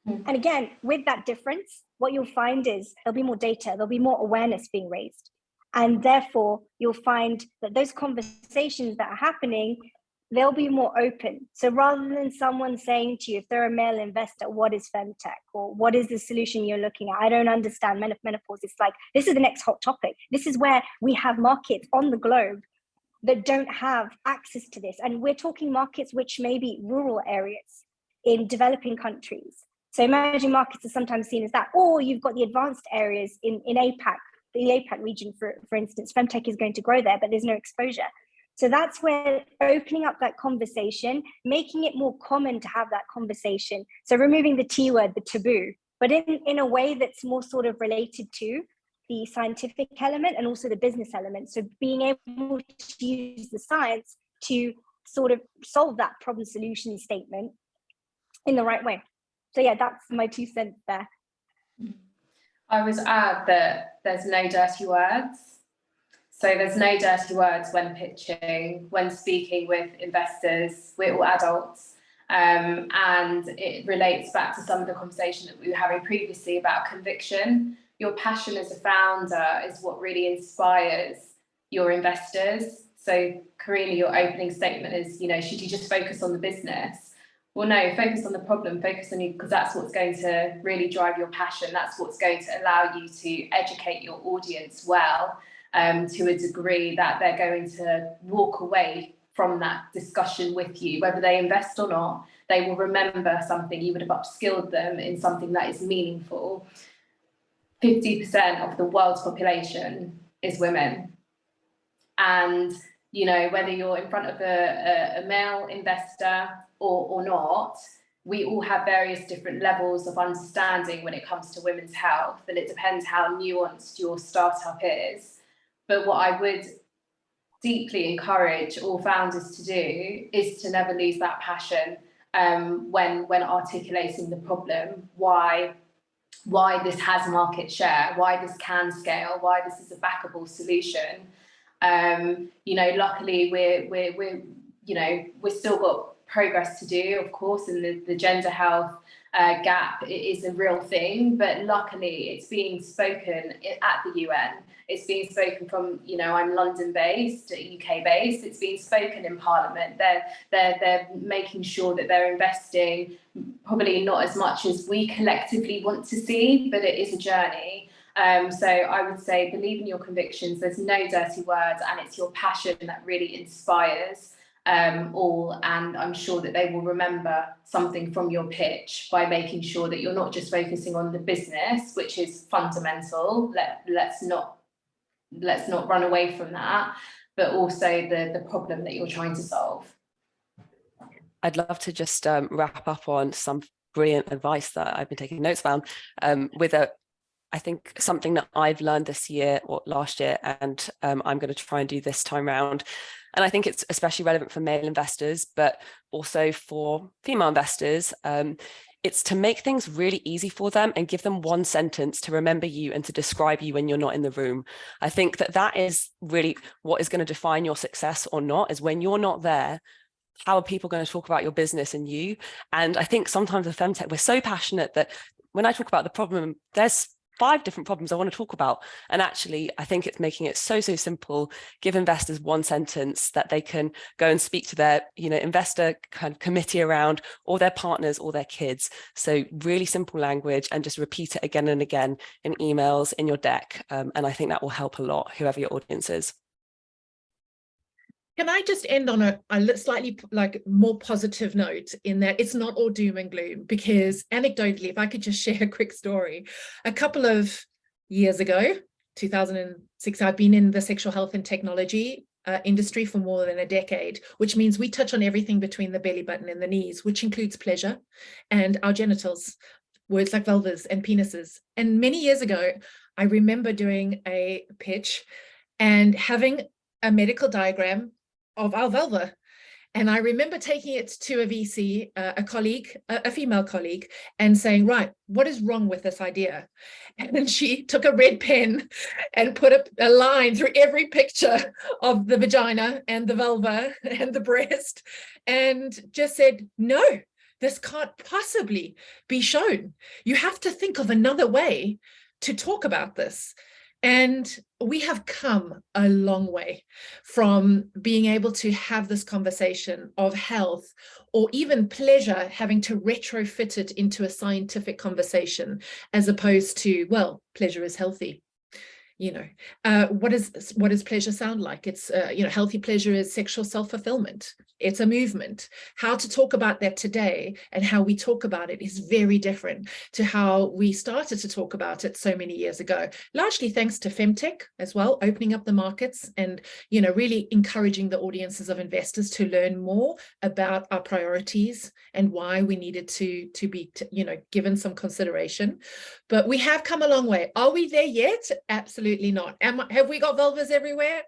And again, with that difference, what you'll find is there'll be more data, there'll be more awareness being raised. And therefore, you'll find that those conversations that are happening, they'll be more open. So rather than someone saying to you, if they're a male investor, what is FemTech? Or what is the solution you're looking at? I don't understand menopause. It's like, this is the next hot topic. This is where we have markets on the globe that don't have access to this. And we're talking markets which may be rural areas in developing countries. So emerging markets are sometimes seen as that. Or you've got the advanced areas in APAC, the APAC region, for instance. FemTech is going to grow there, but there's no exposure. So that's where opening up that conversation, making it more common to have that conversation. So removing the T word, the taboo, but in a way that's more sort of related to the scientific element and also the business element. So being able to use the science to sort of solve that problem solution statement in the right way. So yeah, that's my 2 cents there. I would add that there's no dirty words. So there's no dirty words when pitching, when speaking with investors. We're all adults. And it relates back to some of the conversation that we were having previously about conviction. Your passion as a founder is what really inspires your investors. So Karina, your opening statement is, you know, should you just focus on the business? Well, no, focus on the problem, focus on you, because that's what's going to really drive your passion. That's what's going to allow you to educate your audience well. To a degree that they're going to walk away from that discussion with you, whether they invest or not. They will remember something. You would have upskilled them in something that is meaningful. 50% of the world's population is women. And, you know, whether you're in front of a male investor or not, we all have various different levels of understanding when it comes to women's health, and it depends how nuanced your startup is. But what I would deeply encourage all founders to do is to never lose that passion when articulating the problem, why this has market share, why this can scale, why this is a backable solution. You know, luckily we've still got progress to do, of course, and the gender health gap is a real thing, but luckily it's being spoken at the UN. It's being spoken from, you know, I'm London based, UK based. It's being spoken in Parliament. They're making sure that they're investing, probably not as much as we collectively want to see, but it is a journey. So I would say believe in your convictions. There's no dirty words, and it's your passion that really inspires all. And I'm sure that they will remember something from your pitch by making sure that you're not just focusing on the business, which is fundamental. Let's not let's not run away from that, but also the problem that you're trying to solve. I'd love to just wrap up on some brilliant advice that I've been taking notes on with I think something that I've learned this year or last year, and I'm going to try and do this time round. And I think it's especially relevant for male investors, but also for female investors. It's to make things really easy for them and give them one sentence to remember you and to describe you when you're not in the room. I think that is really what is going to define your success or not, is when you're not there, how are people going to talk about your business and you? And I think sometimes with FemTech, we're so passionate that when I talk about the problem, there's 5 different problems I want to talk about. And actually, I think it's making it so simple. Give investors one sentence that they can go and speak to their, investor kind of committee around, or their partners or their kids. So really simple language, and just repeat it again and again in emails, in your deck. And I think that will help a lot, whoever your audience is. Can I just end on a slightly more positive note, in that it's not all doom and gloom? Because anecdotally, if I could just share a quick story, a couple of years ago, 2006, I've been in the sexual health and technology industry for more than a decade, which means we touch on everything between the belly button and the knees, which includes pleasure and our genitals, words like vulvas and penises. And many years ago, I remember doing a pitch and having a medical diagram of our vulva. And I remember taking it to a VC, a colleague, a female colleague, and saying, right, what is wrong with this idea? And then she took a red pen and put a line through every picture of the vagina and the vulva and the breast, and just said, no, this can't possibly be shown. You have to think of another way to talk about this. And we have come a long way from being able to have this conversation of health, or even pleasure, having to retrofit it into a scientific conversation, as opposed to, well, pleasure is healthy. What does pleasure sound like? It's healthy pleasure is sexual self-fulfillment. It's a movement. How to talk about that today and how we talk about it is very different to how we started to talk about it so many years ago, largely thanks to FemTech as well, opening up the markets and really encouraging the audiences of investors to learn more about our priorities and why we needed to be given some consideration. But we have come a long way. Are we there yet? Absolutely not. Have we got vulvas everywhere?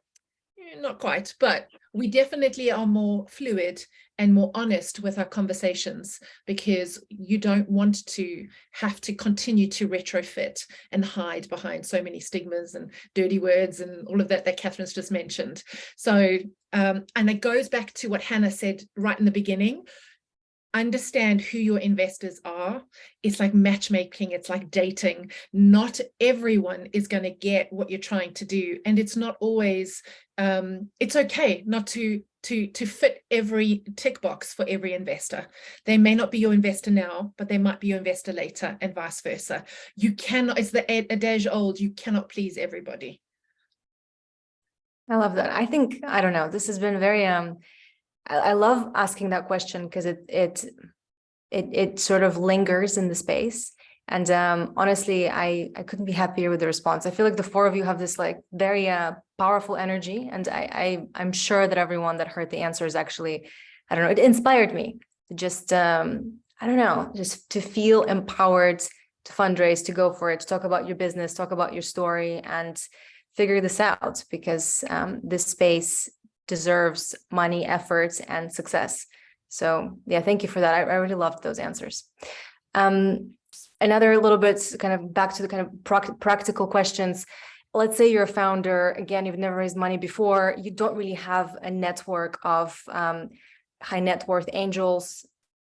Not quite, but we definitely are more fluid and more honest with our conversations, because you don't want to have to continue to retrofit and hide behind so many stigmas and dirty words and all of that Kathryn's just mentioned. So, and it goes back to what Hannah said right in the beginning. Understand who your investors are. It's like matchmaking, it's like dating. Not everyone is going to get what you're trying to do, and it's not always it's okay not to fit every tick box for every investor. They may not be your investor now, but they might be your investor later, and vice versa. You cannot, it's the adage old, you cannot please everybody. I love that. I think, I don't know, this has been very I love asking that question, because it sort of lingers in the space. And honestly, I couldn't be happier with the response. I feel like the 4 of you have this very powerful energy, and I'm sure that everyone that heard the answers actually, I don't know, it inspired me to just I don't know, just to feel empowered to fundraise, to go for it, to talk about your business, talk about your story, and figure this out, because this space deserves money, efforts, and success. So yeah, thank you for that. I really loved those answers. Another little bit kind of back to the kind of practical questions. Let's say you're a founder, again, you've never raised money before, you don't really have a network of high net worth angels.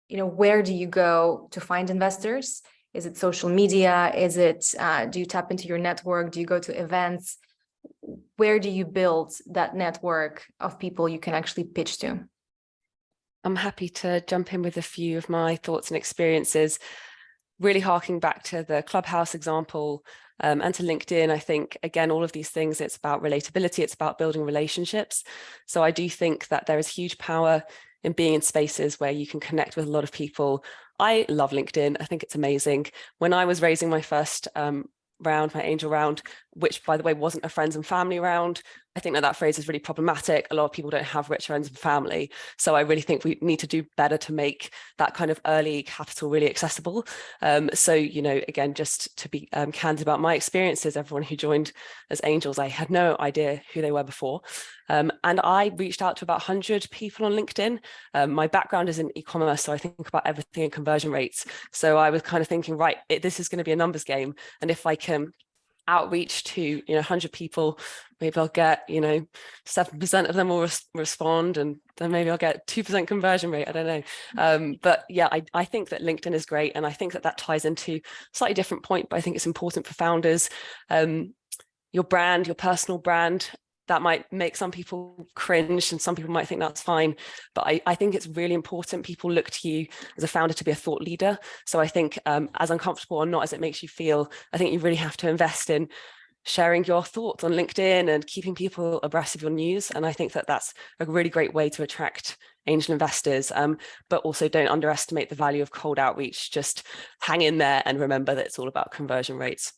Where do you go to find investors? Is it social media? Is it, do you tap into your network? Do you go to events? Where do you build that network of people you can actually pitch to? I'm happy to jump in with a few of my thoughts and experiences, really harking back to the Clubhouse example and to LinkedIn. I think, again, all of these things, it's about relatability, it's about building relationships. So I do think that there is huge power in being in spaces where you can connect with a lot of people. I love LinkedIn. I think it's amazing. When I was raising my first round, my angel round, which by the way wasn't a friends and family round. I think that phrase is really problematic. A lot of people don't have rich friends and family. So I really think we need to do better to make that kind of early capital really accessible. So, you know, again, just to be candid about my experiences, everyone who joined as angels, I had no idea who they were before. And I reached out to about 100 people on LinkedIn. My background is in e-commerce, so I think about everything in conversion rates. So I was kind of thinking, right, this is going to be a numbers game. And if I can outreach to, you know, 100 people, maybe I'll get, you know, 7% of them will respond, and then maybe I'll get 2% conversion rate. I don't know. But yeah, I think that LinkedIn is great. And I think that ties into a slightly different point, but I think it's important for founders. Your brand, your personal brand, that might make some people cringe and some people might think that's fine. But I think it's really important people look to you as a founder to be a thought leader. So I think as uncomfortable or not as it makes you feel, I think you really have to invest in sharing your thoughts on LinkedIn and keeping people abreast of your news. And I think that that's a really great way to attract angel investors, but also don't underestimate the value of cold outreach. Just hang in there and remember that it's all about conversion rates.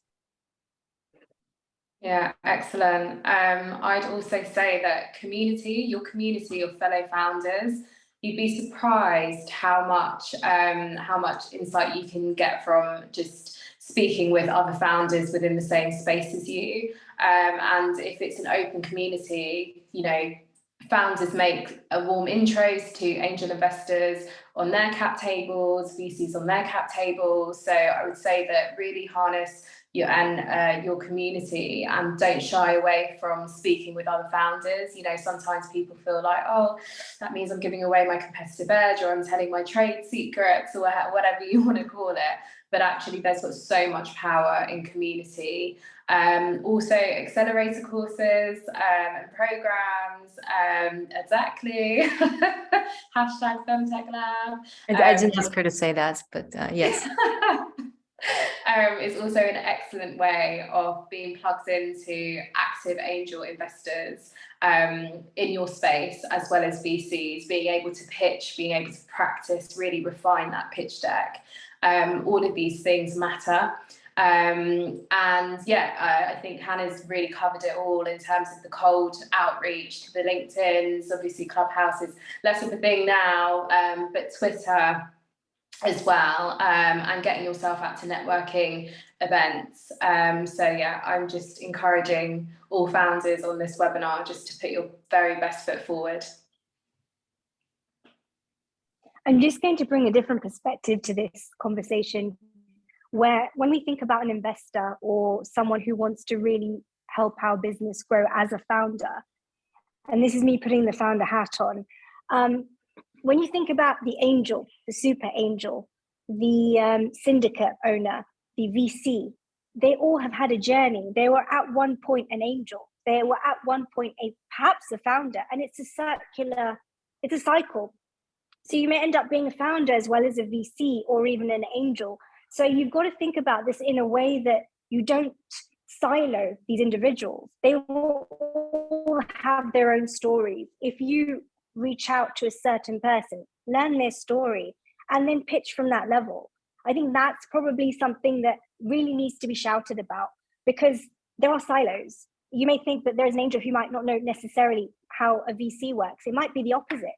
Yeah, excellent. I'd also say that your community of fellow founders, you'd be surprised how much insight you can get from just speaking with other founders within the same space as you. And if it's an open community, you know, founders make a warm intros to angel investors on their cap tables, VCs on their cap tables. So I would say that really harness your community and don't shy away from speaking with other founders. You know, sometimes people feel like, oh, that means I'm giving away my competitive edge, or I'm telling my trade secrets, or whatever you want to call it. But actually there's got so much power in community. Also accelerator courses and programs, exactly. Hashtag FemTech Lab. I didn't ask her to say that, but yes. It's also an excellent way of being plugged into active angel investors in your space, as well as VCs, being able to pitch, being able to practice, really refine that pitch deck. All of these things matter. And yeah, I think Hannah's really covered it all in terms of the cold outreach to the LinkedIn's. Obviously, Clubhouse is less of a thing now, but Twitter as well, and getting yourself out to networking events. So yeah, I'm just encouraging all founders on this webinar just to put your very best foot forward. I'm just going to bring a different perspective to this conversation, where when we think about an investor or someone who wants to really help our business grow as a founder, and this is me putting the founder hat on, when you think about the angel, the super angel, the syndicate owner, the VC, they all have had a journey. They were at one point an angel. They were at one point perhaps a founder, and it's a cycle. So you may end up being a founder as well as a VC or even an angel. So you've got to think about this in a way that you don't silo these individuals. They will all have their own stories. If you reach out to a certain person, learn their story, and then pitch from that level, I think that's probably something that really needs to be shouted about, because there are silos. You may think that there's an angel who might not know necessarily how a VC works. It might be the opposite.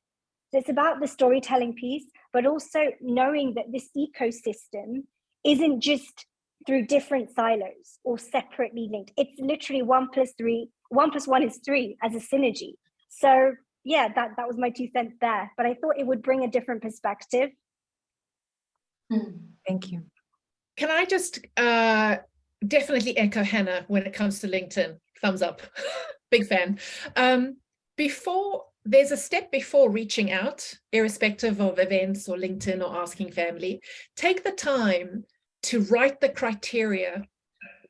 So it's about the storytelling piece, but also knowing that this ecosystem isn't just through different silos or separately linked. It's literally 1 + 1 is 3 as a synergy. So yeah, that was my 2 cents there, but I thought it would bring a different perspective. Thank you. Can I just definitely echo Hannah when it comes to LinkedIn? Thumbs up. Big fan. There's a step before reaching out, irrespective of events or LinkedIn or asking family. Take the time to write the criteria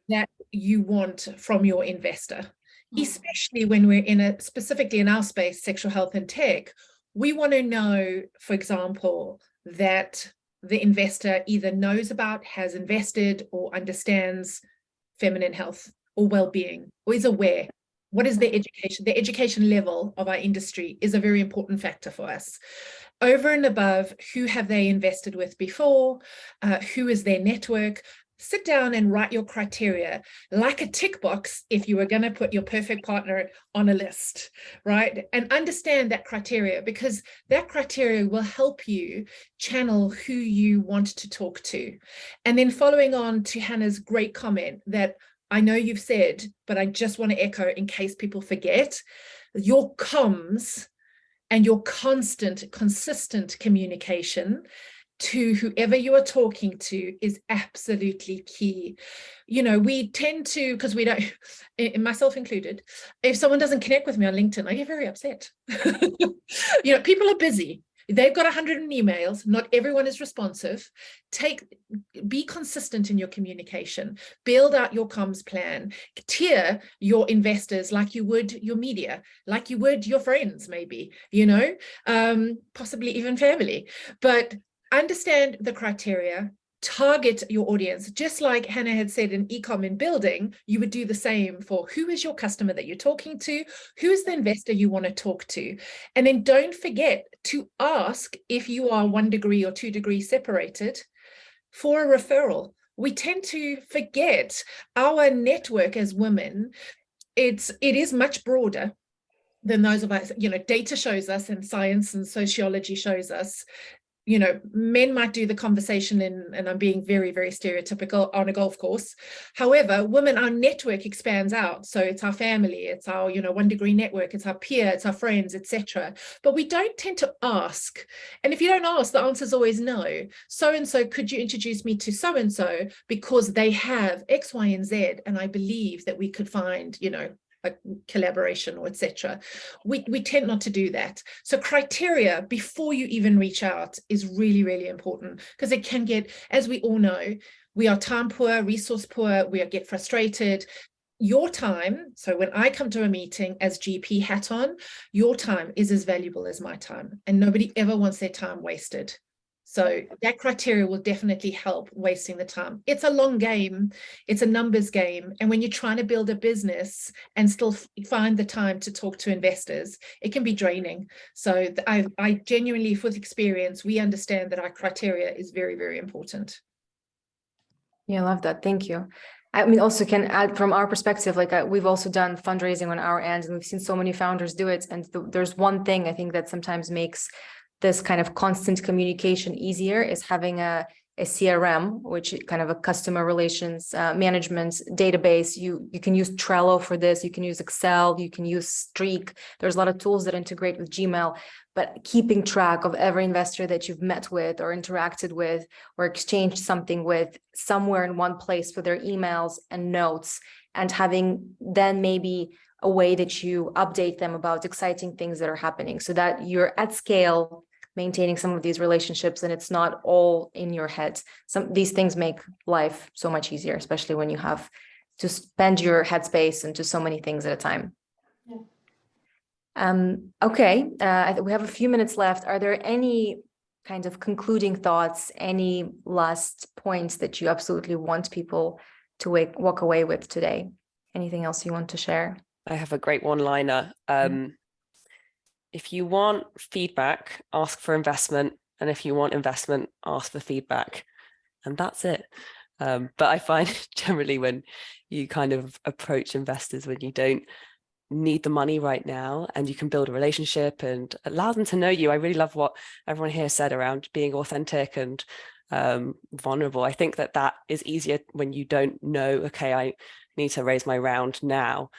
that you want from your investor, especially when we're specifically in our space, sexual health and tech. We want to know, for example, that the investor either knows about, has invested, or understands feminine health or well-being, or is aware. What is their education? The education level of our industry is a very important factor for us. Over and above, who have they invested with before? Who is their network? sit down and write your criteria like a tick box if you were going to put your perfect partner on a list, right? And understand that criteria, because that criteria will help you channel who you want to talk to. And then following on to Hannah's great comment that I know you've said, but I just want to echo in case people forget, your comms and your consistent communication to whoever you are talking to is absolutely key. You know, we tend to, because we don't, myself included, if someone doesn't connect with me on LinkedIn, I get very upset. You know, people are busy. They've got 100 emails. Not everyone is responsive. Be consistent in your communication. Build out your comms plan. Tier your investors like you would your media, like you would your friends, maybe, you know, possibly even family. But understand the criteria, target your audience, just like Hannah had said in ecom in building, you would do the same for who is your customer that you're talking to, who's the investor you want to talk to. And then don't forget to ask if you are 1 degree or 2 degrees separated for a referral. We tend to forget our network as women. It is much broader than those of us, you know, data shows us and science and sociology shows us. You know, men might do the conversation and I'm being very, very stereotypical, on a golf course. However, women, our network expands out. So it's our family, it's our, you know, 1 degree network, it's our peer, it's our friends, etc. But we don't tend to ask. And if you don't ask, the answer is always no. So-and-so, could you introduce me to so-and-so because they have X, Y, and Z. And I believe that we could find, you know, a collaboration or etc. We tend not to do that. So criteria before you even reach out is really, really important, because it can get, as we all know, we are time poor, resource poor, we get frustrated. Your time, so when I come to a meeting as GP hat on, your time is as valuable as my time, and nobody ever wants their time wasted. So that criteria will definitely help wasting the time. It's a long game. It's a numbers game. And when you're trying to build a business and still find the time to talk to investors, it can be draining. So I genuinely, with experience, we understand that our criteria is very, very important. Yeah, I love that. Thank you. I mean, also can add from our perspective, like we've also done fundraising on our end, and we've seen so many founders do it. And there's one thing I think that sometimes makes this kind of constant communication easier is having a CRM, which is kind of a customer relations management database. You can use Trello for this. You can use Excel. You can use Streak. There's a lot of tools that integrate with Gmail, but keeping track of every investor that you've met with or interacted with or exchanged something with somewhere in one place for their emails and notes, and having then maybe a way that you update them about exciting things that are happening so that you're at scale maintaining some of these relationships and it's not all in your head. These things make life so much easier, especially when you have to spend your headspace into so many things at a time. Yeah. Okay, we have a few minutes left. Are there any kind of concluding thoughts, any last points that you absolutely want people to walk away with today? Anything else you want to share? I have a great one-liner. If you want feedback, ask for investment. And if you want investment, ask for feedback. And that's it. But I find generally when you kind of approach investors when you don't need the money right now and you can build a relationship and allow them to know you. I really love what everyone here said around being authentic and vulnerable. I think that is easier when you don't know, okay, I need to raise my round now.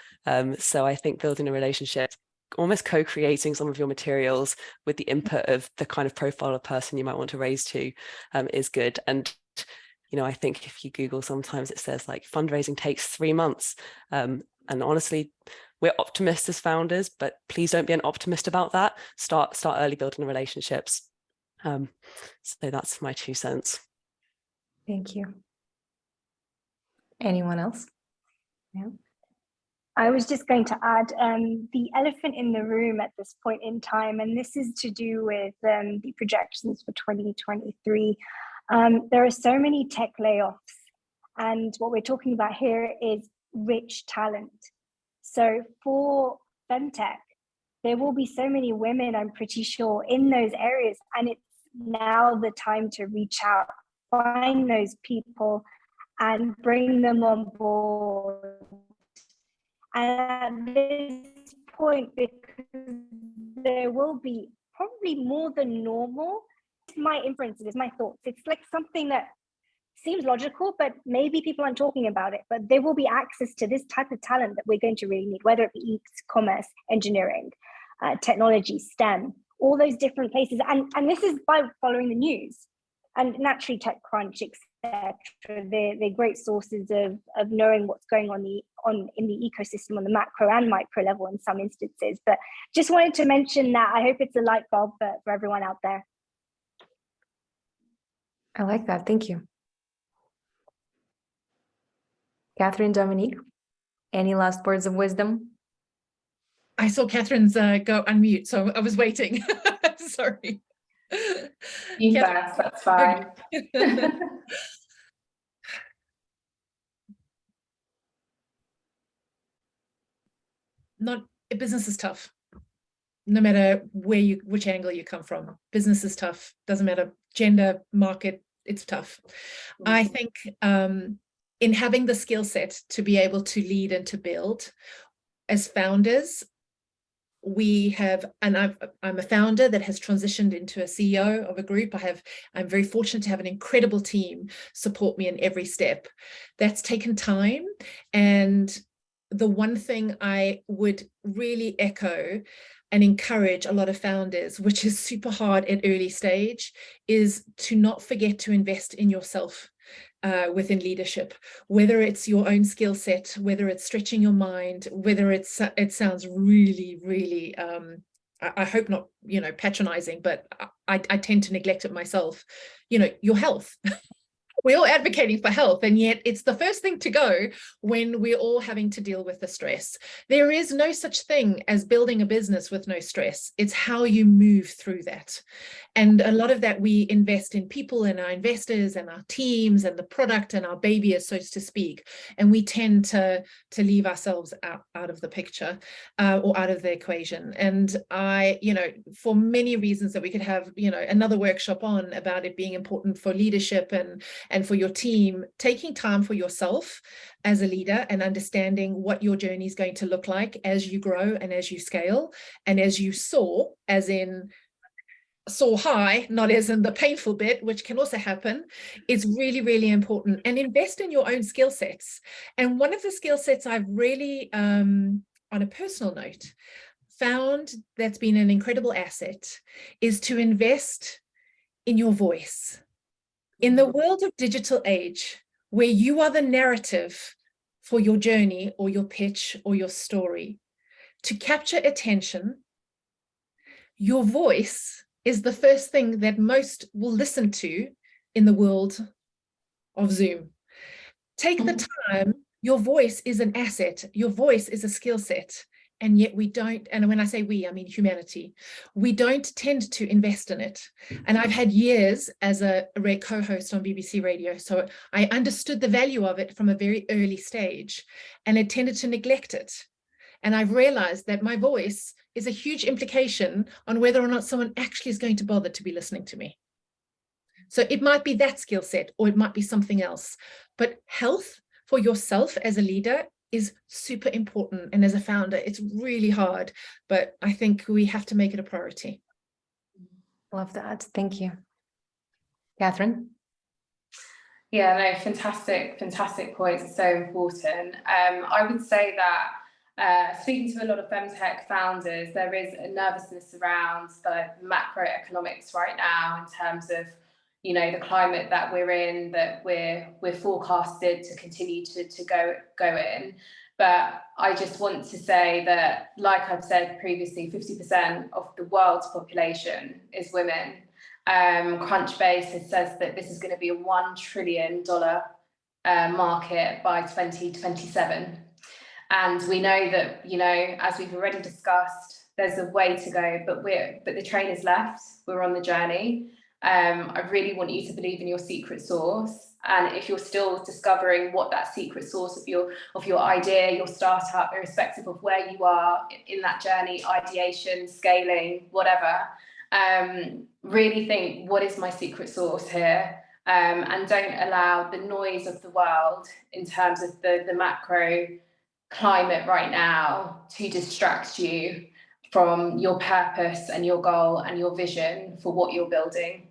So I think building a relationship, almost co-creating some of your materials with the input of the kind of profile of person you might want to raise to is good. And, you know, I think if you Google, sometimes it says like fundraising takes 3 months. And honestly, we're optimists as founders, but please don't be an optimist about that. Start early building relationships. So that's my 2 cents. Thank you. Anyone else? Yeah. I was just going to add the elephant in the room at this point in time, and this is to do with the projections for 2023. There are so many tech layoffs, and what we're talking about here is rich talent. So for FemTech, there will be so many women, I'm pretty sure, in those areas, and it's now the time to reach out, find those people, and bring them on board. And at this point, because there will be probably more than normal, my inferences, my thoughts, it's like something that seems logical, but maybe people aren't talking about it, but there will be access to this type of talent that we're going to really need, whether it be e-commerce, engineering, technology, STEM, all those different places. And this is by following the news and naturally TechCrunch, etc. They're great sources of knowing what's going on in the ecosystem on the macro and micro level in some instances. But just wanted to mention that. I hope it's a light bulb for everyone out there. I like that. Thank you. Kathryn, Dominnique, any last words of wisdom? I saw Kathryn's go unmute, so I was waiting. Sorry. You first, that's fine. Business is tough. No matter which angle you come from, business is tough. Doesn't matter gender, market, it's tough. I think in having the skill set to be able to lead and to build, as founders, we have, and I'm a founder that has transitioned into a CEO of a group. I'm very fortunate to have an incredible team support me in every step. That's taken time. And the one thing I would really echo and encourage a lot of founders, which is super hard at early stage, is to not forget to invest in yourself within leadership, whether it's your own skill set, whether it's stretching your mind, whether it sounds really, really, I hope not, patronizing, but I tend to neglect it myself, your health. We're all advocating for health, and yet it's the first thing to go when we're all having to deal with the stress. There is no such thing as building a business with no stress. It's how you move through that. And a lot of that we invest in people and our investors and our teams and the product and our baby, so to speak. And we tend to leave ourselves out of the picture or out of the equation. And for many reasons that we could have, another workshop on about it being important for leadership and for your team, taking time for yourself as a leader and understanding what your journey is going to look like as you grow and as you scale and as you soar, as in soar high, not as in the painful bit, which can also happen, is really, really important. And invest in your own skill sets. And one of the skill sets I've really, on a personal note, found that's been an incredible asset is to invest in your voice. In the world of digital age, where you are the narrative for your journey or your pitch or your story, to capture attention, your voice is the first thing that most will listen to in the world of Zoom. Take the time. Your voice is an asset. Your voice is a skill set. And yet we don't, and when I say we, I mean humanity, we don't tend to invest in it. And I've had years as a co-host on BBC Radio, so I understood the value of it from a very early stage, and I tended to neglect it. And I've realized that my voice is a huge implication on whether or not someone actually is going to bother to be listening to me. So it might be that skill set, or it might be something else. But health for yourself as a leader is super important. And as a founder, it's really hard, but I think we have to make it a priority. Love that. Thank you. Kathryn? Yeah, no, fantastic points. It's so important. I would say that speaking to a lot of FemTech founders, there is a nervousness around the macroeconomics right now in terms of, the climate that we're in, that we're forecasted to continue to go in. But I just want to say that, like I've said previously, 50% of the world's population is women. Crunchbase says that this is going to be a $1 trillion market by 2027. And we know that, as we've already discussed, there's a way to go, but the train is left. We're on the journey. I really want you to believe in your secret sauce. And if you're still discovering what that secret sauce of your idea, your startup, irrespective of where you are in that journey, ideation, scaling, whatever, really think, what is my secret sauce here? and don't allow the noise of the world in terms of the macro climate right now to distract you from your purpose and your goal and your vision for what you're building.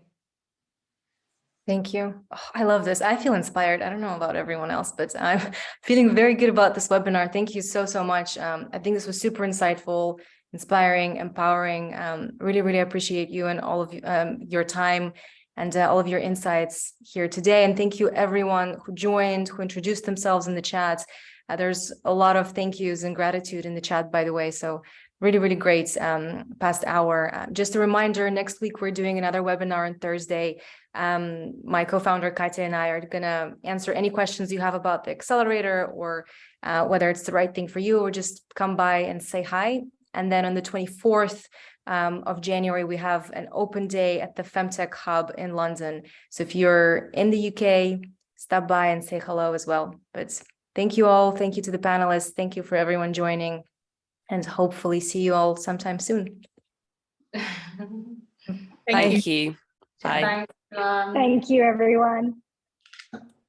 Thank you. Oh, I love this. I feel inspired. I don't know about everyone else, but I'm feeling very good about this webinar. Thank you so, so much. I think this was super insightful, inspiring, empowering. Really, really appreciate you and all of your time and all of your insights here today. And thank you everyone who joined, who introduced themselves in the chat. There's a lot of thank yous and gratitude in the chat, by the way. So really, really great past hour. Just a reminder, next week we're doing another webinar on Thursday. My co-founder Katya and I are going to answer any questions you have about the accelerator or whether it's the right thing for you, or just come by and say hi. And then on the 24th of January, we have an open day at the FemTech Hub in London. So if you're in the UK, stop by and say hello as well. But thank you all. Thank you to the panelists. Thank you for everyone joining, and hopefully see you all sometime soon. Thank Thank you. Bye. Thanks, Thank you, everyone.